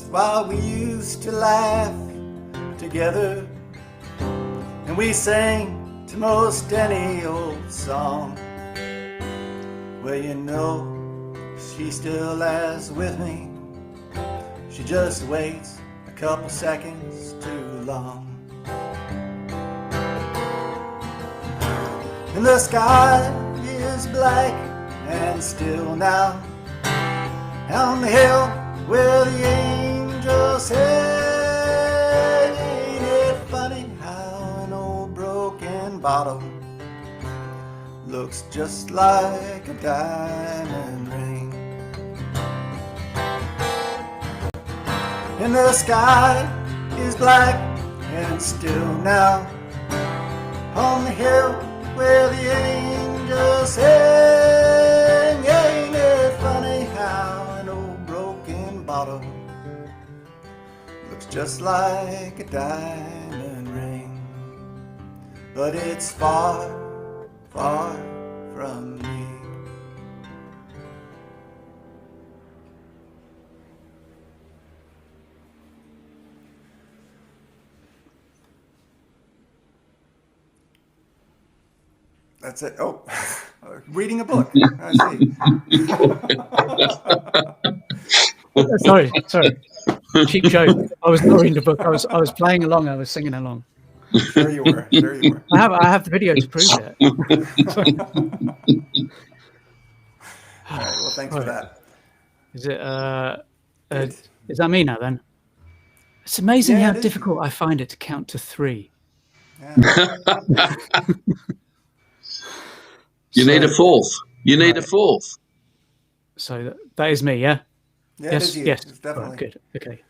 While we used to laugh together, and we sang to most any old song. Well, you know, she still lies with me. She just waits a couple seconds too long. And the sky is black and still now, on the hill where the angels say, ain't it funny how an old broken bottle looks just like a diamond ring. And the sky is black and still now, on the hill where the angels sing, ain't it funny how an old broken bottle looks just like a diamond ring. But it's far, far from me. That's it. Oh, reading a book. I see. Sorry. Cheap joke. I was not reading the book. I was playing along. I was singing along. Sure you were. Sure you were. I have the video to prove it. All right. Well, thanks for that. Is it? Is that me now? Then it's amazing Yeah, how it is. difficult I find it to count to 3. Yeah. You need a fourth. You need a fourth. So that is me, yeah. Yeah, Yes, it is you. yes. It's definitely. Right, good. Okay.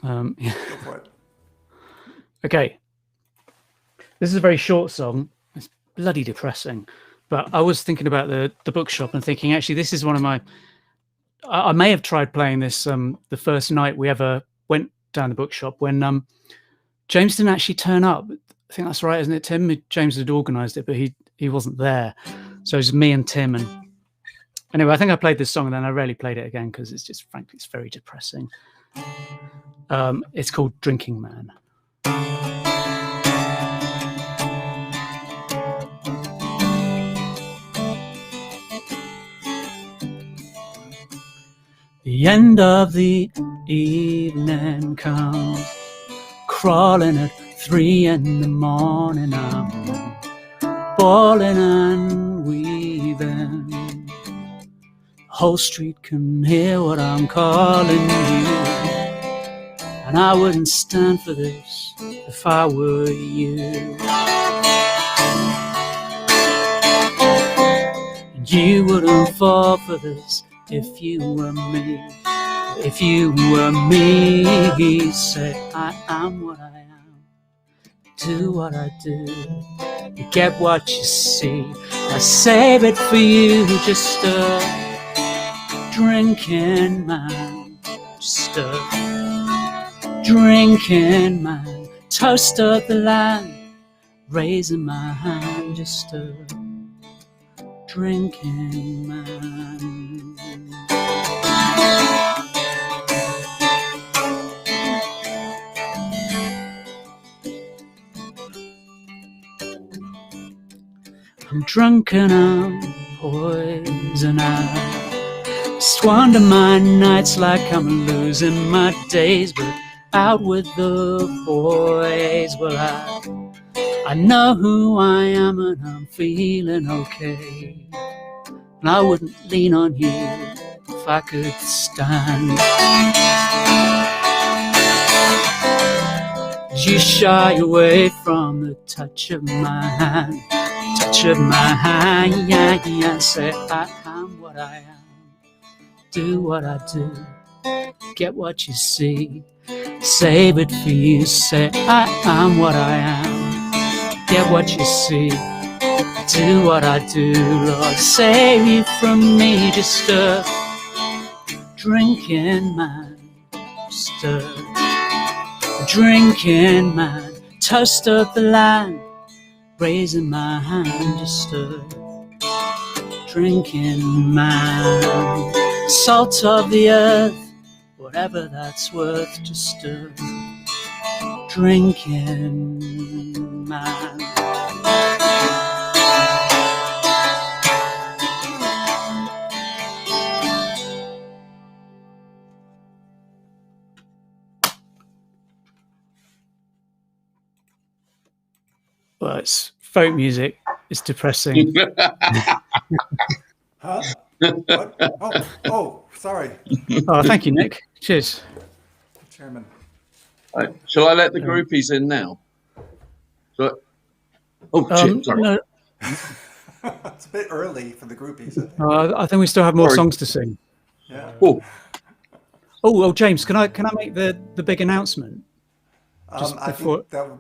Go for it. Okay. This is a very short song. It's bloody depressing. But I was thinking about the bookshop and thinking, actually, this is one of my... I may have tried playing this the first night we ever went down the bookshop when James didn't actually turn up. I think that's right, isn't it, Tim? James had organised it, but he wasn't there. So it was me and Tim. And anyway, I think I played this song and then I rarely played it again because it's just, frankly, it's very depressing. It's called Drinking Man. The end of the evening comes, crawling at 3 in the morning. I'm bawling and weaving. Whole street can hear what I'm calling you, and I wouldn't stand for this if I were you. And you wouldn't fall for this if you were me. If you were me, say I am what I am, do what I do, you get what you see. I save it for you, just a drinking man, just a drinking man, toast of the land, raising my hand, just a drinking man. I'm drunk and I'm poison. I squander my nights like I'm losing my days, but out with the boys. Well, I know who I am and I'm feeling okay, and I wouldn't lean on you if I could stand. You shy away from the touch of my hand, touch of my hand, yeah. Say I am what I am, do what I do, get what you see. Save it for you, say I am what I am, get what you see. Do what I do, Lord, save you from me. Just a drinking man, just a drinking man, toast of the land, raising my hand, just a drinking man, salt of the earth, whatever that's worth, just a drinking man. Well, it's folk music. It's depressing. Huh? What? Oh, sorry, Oh, thank you, Nick. Cheers. Chairman. Right. Shall I let the groupies in now? Oh, shit, sorry. No, It's a bit early for the groupies, I think. I think we still have more Sorry. songs to sing. Yeah. Oh, Oh, James, can I make the big announcement? Just I before- think that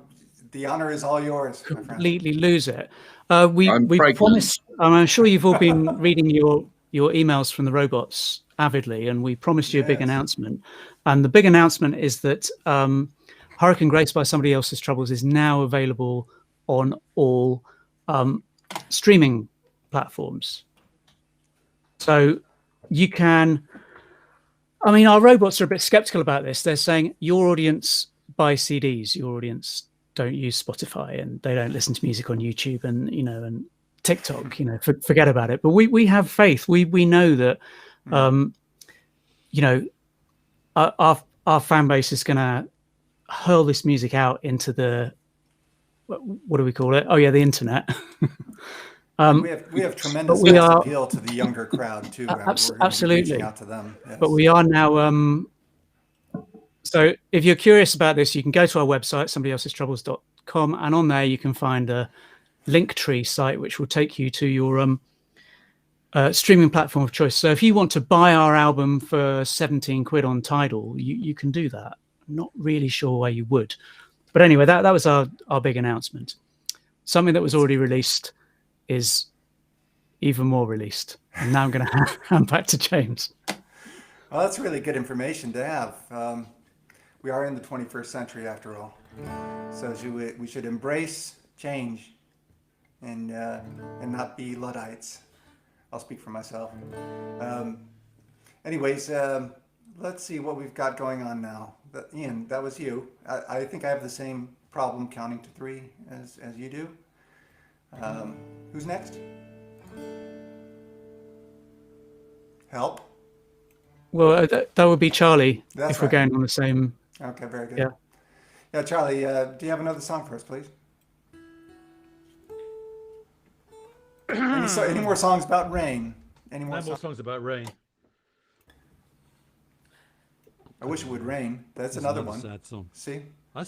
the honor is all yours, my friend. Completely lose it. We I'm pregnant. promised. I'm sure you've all been reading your emails from the robots avidly, and we promised you a big Yes. announcement. And the big announcement is that Hurricane Grace by Somebody Else's Troubles is now available on all streaming platforms. So you can. I mean, our robots are a bit skeptical about this. They're saying your audience buy CDs, your audience don't use Spotify, and they don't listen to music on YouTube, and and TikTok. Forget about it. But we have faith. We know that our fan base is going to hurl this music out into the what do we call it? Oh yeah, the internet. We have tremendous we mass are- appeal to the younger crowd too. We're gonna be absolutely. reaching out to them. Yes. But we are now. So if you're curious about this, you can go to our website, somebodyelsestroubles.com, and on there you can find a Linktree site which will take you to your streaming platform of choice. So if you want to buy our album for 17 quid on Tidal, you can do that. I'm not really sure why you would. But anyway, that was our big announcement. Something that was already released is even more released. And now I'm going to hand back to James. Well, that's really good information to have. We are in the 21st century after all. So we should embrace change and not be Luddites. I'll speak for myself. Anyways, let's see what we've got going on now. Ian, that was you. I think I have the same problem counting to 3 as you do. Who's next? Help. Well, that would be Charlie. That's if we're right. going on the same. Okay, very good. Yeah. Yeah, Charlie, do you have another song for us, please? Any more songs about rain? Any more No more songs? songs about rain. I wish it would rain. That's There's another one. sad song. See? I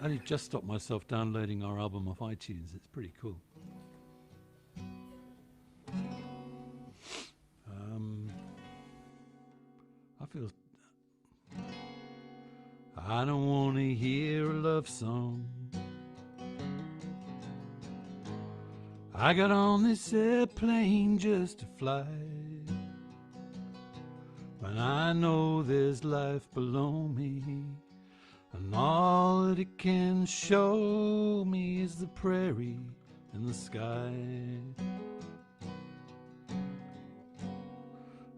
only just stopped myself downloading our album off iTunes. It's pretty cool. I don't want to hear a love song. I got on this airplane just to fly, when I know there's life below me, and all that it can show me is the prairie and the sky.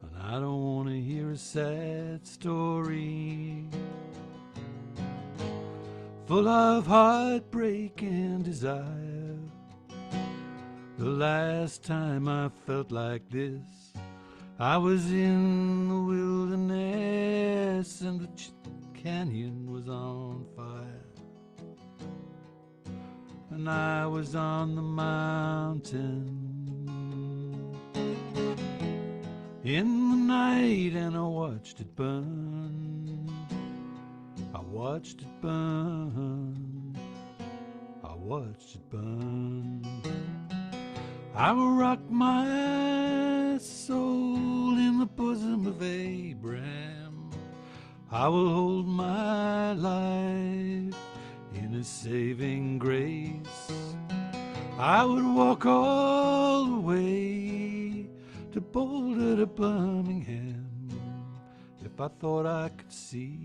And I don't want to hear a sad story full of heartbreak and desire. The last time I felt like this, I was in the wilderness and the canyon was on fire, and I was on the mountain in the night, and I watched it burn. I watched it burn. I watched it burn. I will rock my soul in the bosom of Abraham. I will hold my life in His saving grace. I would walk all the way to Boulder to Birmingham if I thought I could see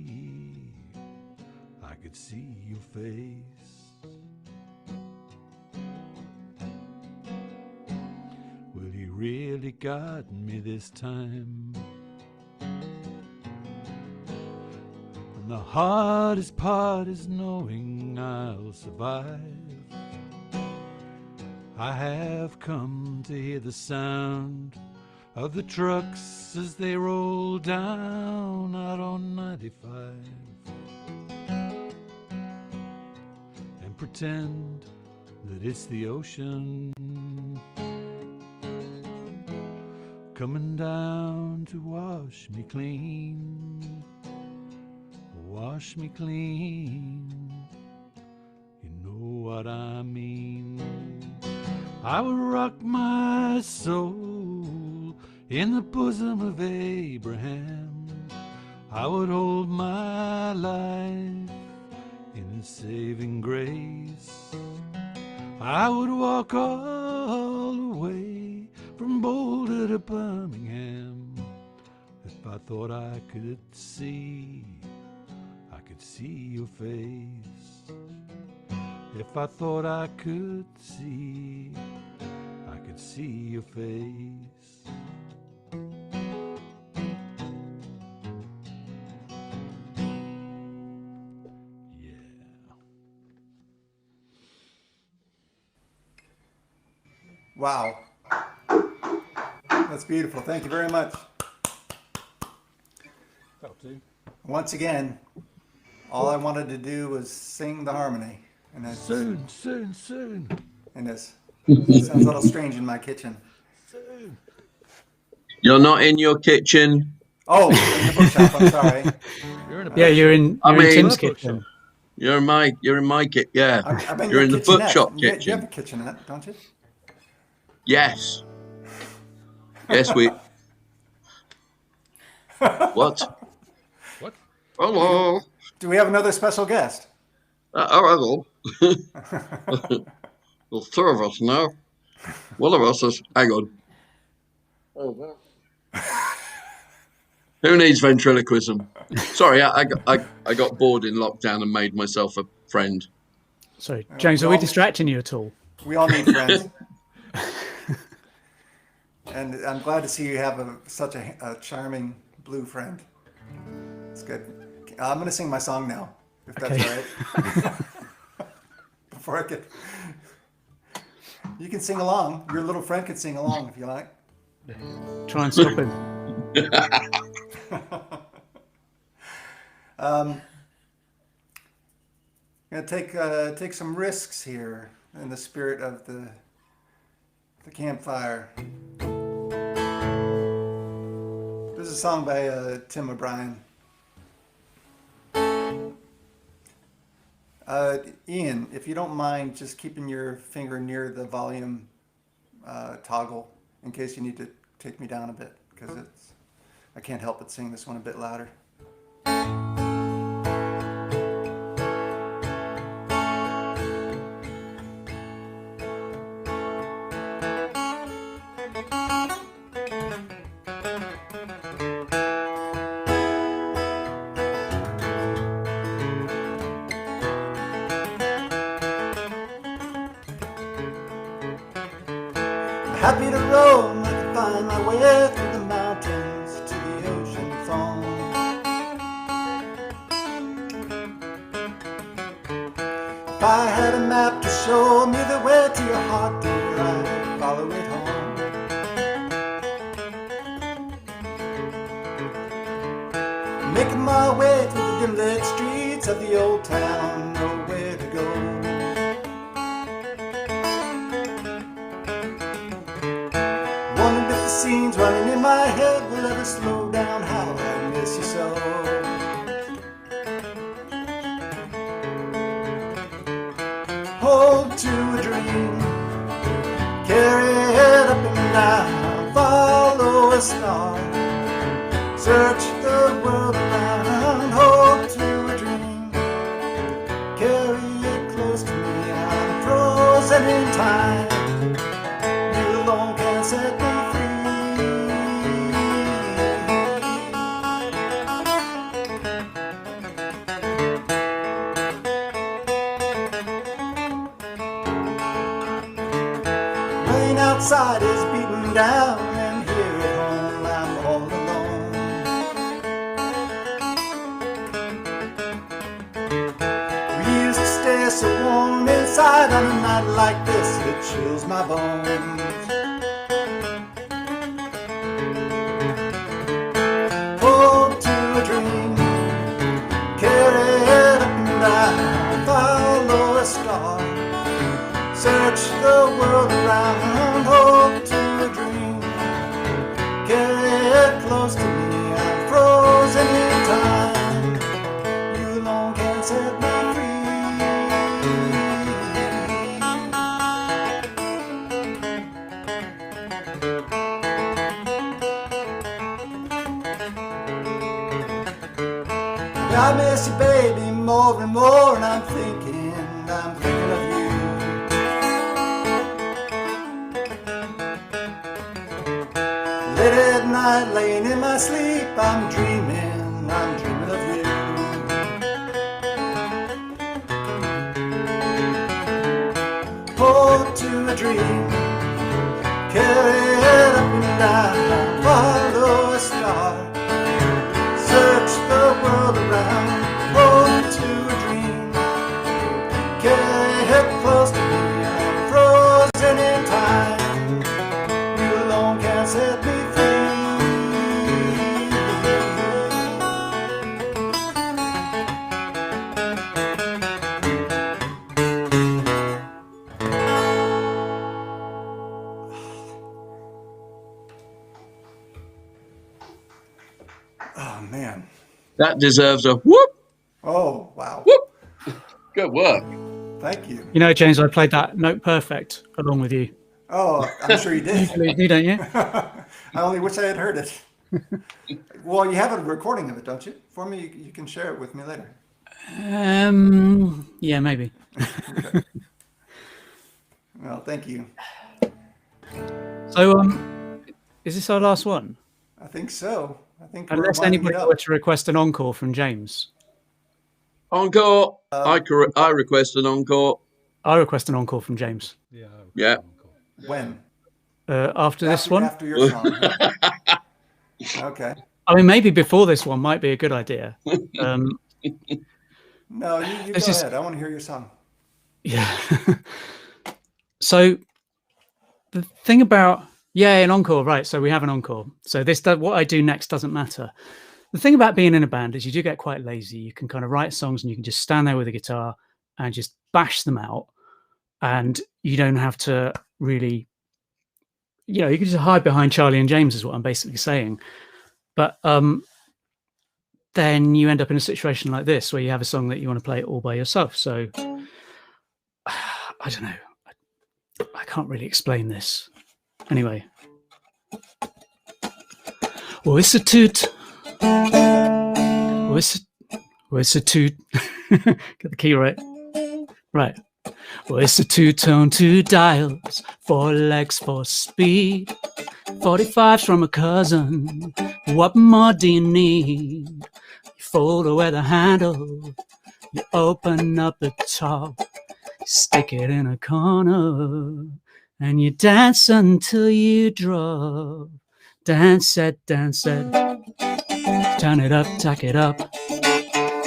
your face. Well, you really got me this time, and the hardest part is knowing I'll survive. I have come to hear the sound of the trucks as they roll down out on 95, and pretend that it's the ocean coming down to wash me clean, wash me clean. You know what I mean. I would rock my soul in the bosom of Abraham. I would hold my life in his saving grace. I would walk all the way from Boulder to Birmingham if I thought I could see your face. If I thought I could see your face. Yeah. Wow. That's beautiful. Thank you very much. Once again, all I wanted to do was sing the harmony. And that's, Soon. and this sounds a little strange in my kitchen. Soon. You're not in your kitchen. Oh, in the bookshop. I'm sorry. You're in a Yeah, you're in Tim's bookshop. kitchen. You're in my kitchen. Yeah, I'm in you're your in the kitchenette. bookshop You kitchen. have a kitchenette, don't you? Yes. Yes, we. What? What? Hello. Do we have another special guest? Hello. There's two of us now. One of us is. Hang on. Who needs ventriloquism? Sorry, I got bored in lockdown and made myself a friend. Sorry, James, are we distracting you at all? We all need friends. And I'm glad to see you have such a charming blue friend. It's good. I'm going to sing my song now, if that's Okay. all right. Before I get... You can sing along. Your little friend can sing along if you like. Try and stop him. I'm going to take some risks here in the spirit of the campfire. This is a song by Tim O'Brien. Ian, if you don't mind just keeping your finger near the volume toggle in case you need to take me down a bit, because I can't help but sing this one a bit louder. Happy to roam, I can find my way through the mountains to the ocean foam. If I had a map to show me the way to your heart, dear, I'd follow it home. Making my way through the dim-lit streets of the old town, nowhere to go. Scenes running in my head will ever slow down how I miss you so. Hold to a dream, carry it up and down, follow a star, search the world around. Hold to a dream, carry it close to me. I'm frozen in time, you alone can set me free. Outside is beaten down, and here at home I'm all alone. so warm inside on a night like this, it chills my bones. Hold to a dream, carry it up and down, follow a star, search the world around. Hold to a dream, carry it close to me, I'm frozen in time. You alone can set me free. I miss you, baby, more and more, and I'm thinking of you. Late at night, laying in my sleep, I'm dreaming of you. Hold to a dream, carry it up and down, follow a star, search the world around. Hold to a dream, carry it close to me, I'm frozen in time. You alone can set me free. Oh man. That deserves a whoop. Oh wow. Whoop. Good work. Thank you. You know, James, I played that note perfect along with you. Oh, I'm sure you did. You don't you? I only wish I had heard it. Well, you have a recording of it, don't you? For me, you can share it with me later. Yeah, maybe. Okay. Well, thank you. So, is this our last one? I think so. I think we're Unless winding anybody it up. were to request an encore from James. Encore. I request an encore. I request an encore from James. Yeah. Yeah. When? After this one? After your song. Huh? Okay. I mean, maybe before this one might be a good idea. No, you go ahead. I want to hear your song. Yeah. So the thing about an encore, right? So we have an encore. So what I do next doesn't matter. The thing about being in a band is you do get quite lazy. You can kind of write songs and you can just stand there with a guitar and just bash them out, and you don't have to really, you can just hide behind Charlie and James is what I'm basically saying. But then you end up in a situation like this where you have a song that you want to play all by yourself. So I don't know. I can't really explain this. Anyway. Oh, it's a toot. Oh, it's a toot. Get the key right. Right. Well, it's a two-tone, 2 dials, 4 legs, 4 speed, 45s from a cousin. What more do you need? You fold away the handle, you open up the top, you stick it in a corner, and you dance until you drop. Dance it, turn it up, tack it up.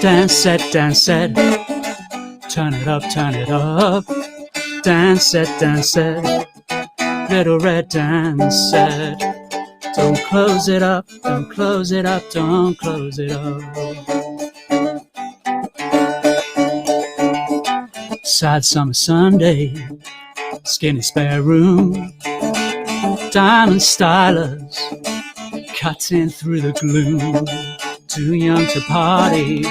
Dance it, turn it up, dance it, little red dance it. Don't close it up, don't close it up, don't close it up. Sad summer Sunday, skinny spare room, diamond stylers, cutting through the gloom. Too young to party,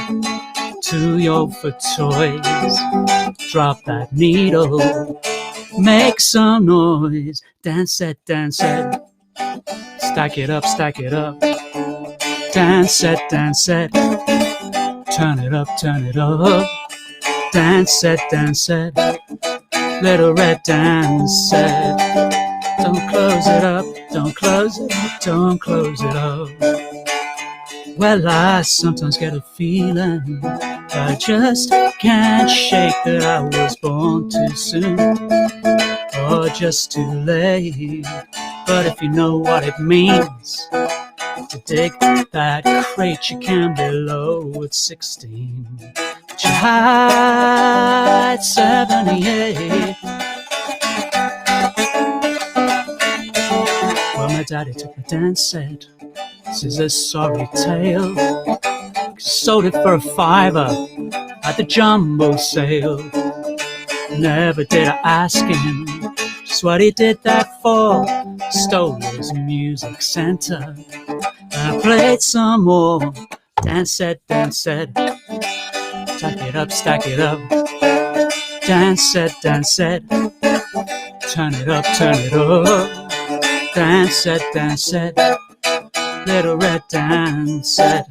too old for toys. Drop that needle, make some noise. Dance it, stack it up, dance it, turn it up, dance it, little red dance it. Don't close it up, don't close it up, don't close it up. Well, I sometimes get a feeling I just can't shake, that I was born too soon or just too late. But if you know what it means to dig that crate you can below at 16, She had 78. Well, my daddy took me down and said, this is a sorry tale. Sold it for $5 at the jumbo sale. Never did I ask him just what he did that for. Stole his music center. I played some more. Dan said, stack it up, stack it up. Dan said, turn it up, turn it up. Dan said, little red Dan said,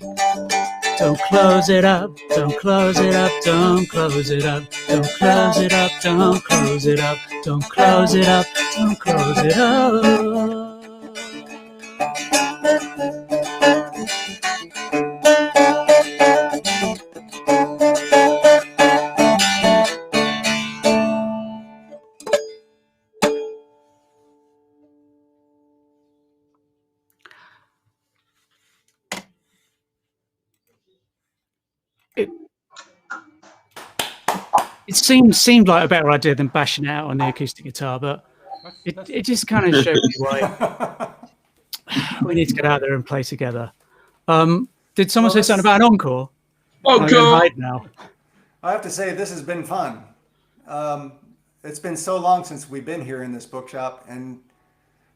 don't close it up, don't close it up, don't close it up, don't close it up, don't close it up, don't close it up, don't close it up. It seemed like a better idea than bashing it out on the acoustic guitar, but it just kind of showed me why we need to get out there and play together. Did someone say something about an encore? Encore! Hide now. I have to say, this has been fun. It's been so long since we've been here in this bookshop, and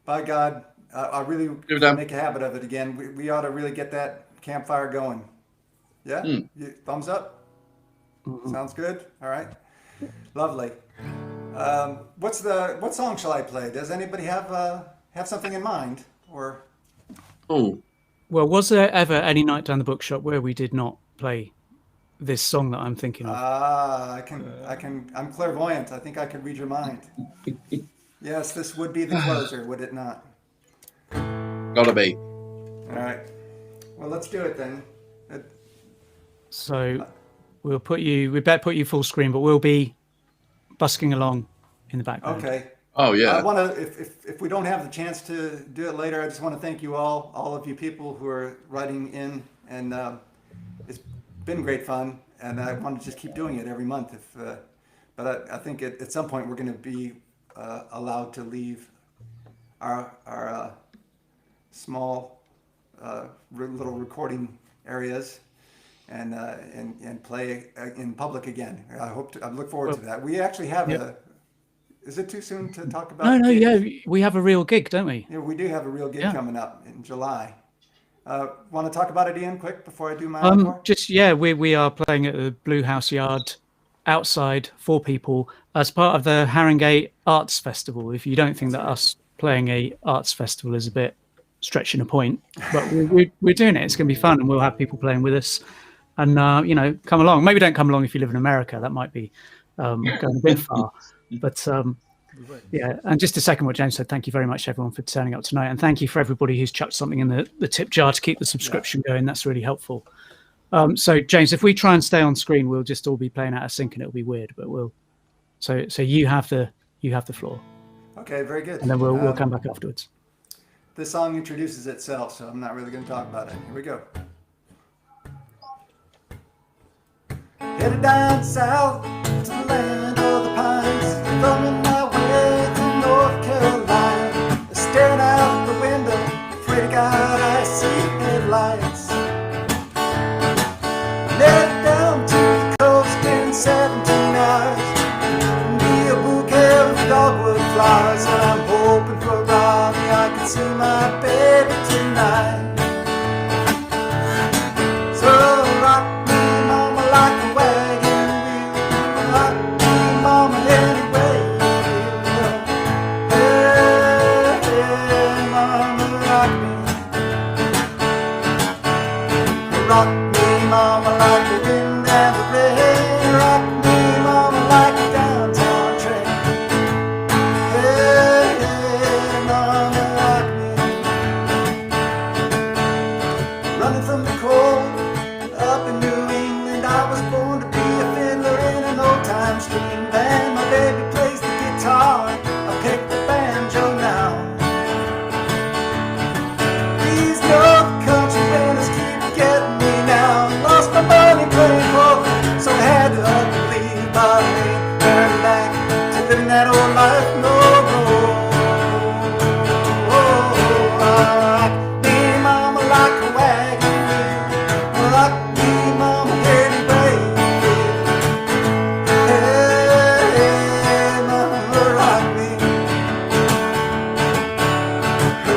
by God, I really make a habit of it again. We ought to really get that campfire going. Yeah? Thumbs up? Mm-hmm. Sounds good. All right. Lovely. What song shall I play? Does anybody have something in mind? Or well, was there ever any night down the bookshop where we did not play this song that I'm thinking of? I'm clairvoyant. I think I could read your mind. Yes, this would be the closer, would it not? Gotta be. All right. Well, let's do it then. So we better put you full screen, but we'll be busking along in the background. Okay. Oh yeah. I want to, if we don't have the chance to do it later, I just want to thank you all of you people who are writing in, and it's been great fun, and I want to just keep doing it every month. But I think at some point we're going to be allowed to leave our small little recording areas and play in public again. I look forward to that. We actually have is it too soon to talk about? No, yeah, we have a real gig, don't we? Yeah, we do have a real gig coming up in July. Want to talk about it, Ian, quick before I do my encore? We are playing at the Blue House Yard outside for people as part of the Haringey Arts Festival. If you don't think that us playing a arts festival is a bit stretching a point, but we're doing it. It's going to be fun, and we'll have people playing with us. And come along. Maybe don't come along if you live in America. That might be going a bit far. But and just to second what James said, thank you very much everyone for turning up tonight, and thank you for everybody who's chucked something in the tip jar to keep the subscription going. That's really helpful. So James, if we try and stay on screen, we'll just all be playing out of sync and it'll be weird. But so you have the floor. Okay, very good. And then we'll come back afterwards. This song introduces itself, so I'm not really going to talk about it. Here we go. Headed down south to the land of the pines, thumbing my way to North Carolina. Staring out the window, afraid to God I see headlights. Headed down to the coast in 17 hours. Be a bouquet of dogwood flowers, and I'm hoping for Robbie I can see my baby tonight. So rock me, mama, like a wagon wheel. Rock me, in that old life no more. Rock me, mama, like a wagon wheel. Rock me, mama, any way you feel. Hey, mama, rock me.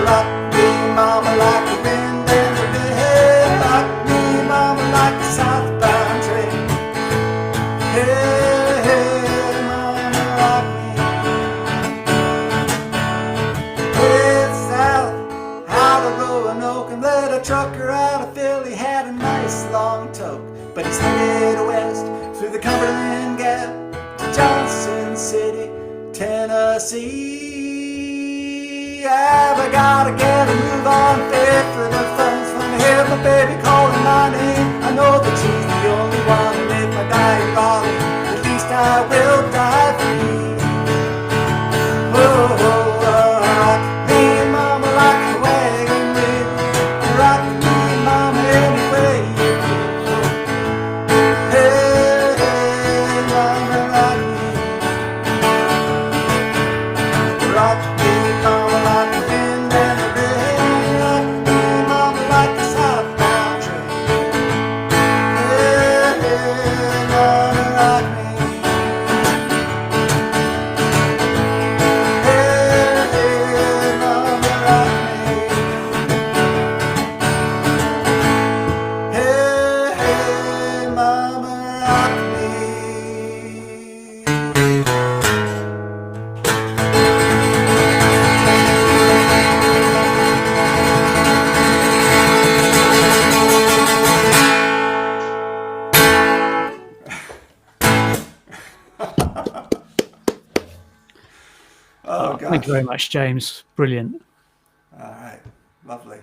Rock me, mama, like the wind and the day. Rock me, mama, like a southbound train. Hey, mama, rock me. Head south, out of Roanoke, and let a trucker out of Philly had a nice long toke. But he's headed west through the Cumberland Gap to Johnson City, Tennessee. I gotta get a move on, pay for the funds from here. My baby calling my name. I know that she's the only one, and if I die in Raleigh, at least I will die free. Oh, rock me, mama, like a wagon wheel. Rock me, mama, any way you feel. Hey, hey, mama, rock me. Rock me, mama, like the wind and the rain. Rock me, mama, like a southbound train. Hey, hey, mama, rock me. Hey, hey, mama, rock me. Hey, hey, mama, rock me. Oh, gosh. Thank you very much, James. Brilliant. All right. Lovely.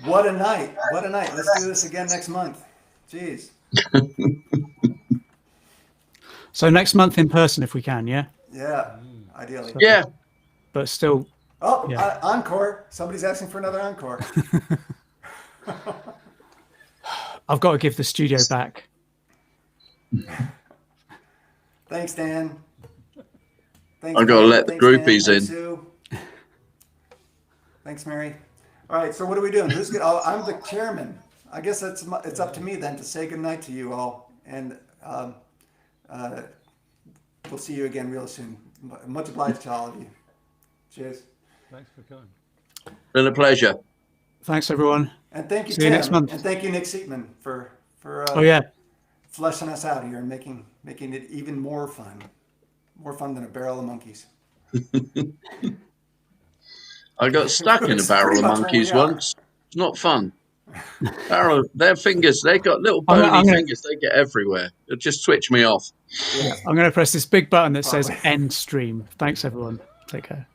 What a night. What a night. Let's do this again next month. Jeez. So next month in person, if we can, yeah. Yeah. Ideally. Yeah. But still, Oh, Yeah. encore. Somebody's asking for another encore. I've got to give the studio back. Thanks, Dan. Thanks, I gotta Mary. let the Thanks, Dan. groupies Thanks, in. Sue. Thanks, Mary. All right, so what are we doing? Who's good? Oh, I'm the chairman. I guess it's up to me then to say goodnight to you all, and we'll see you again real soon. Much obliged to all of you. Cheers. Thanks for coming. Been a pleasure. Thanks, everyone. And thank you, See you Tim. next month. And thank you, Nick Seatman, for Oh yeah, fleshing us out here and making it even more fun than a barrel of monkeys. I got stuck in a It's barrel pretty of much where monkeys we are. once. It's not fun. Their fingers, they got little I'm bony gonna- fingers. They get everywhere. It just switch me off. Yeah. I'm going to press this big button that says wait. end stream. Thanks, everyone. Take care.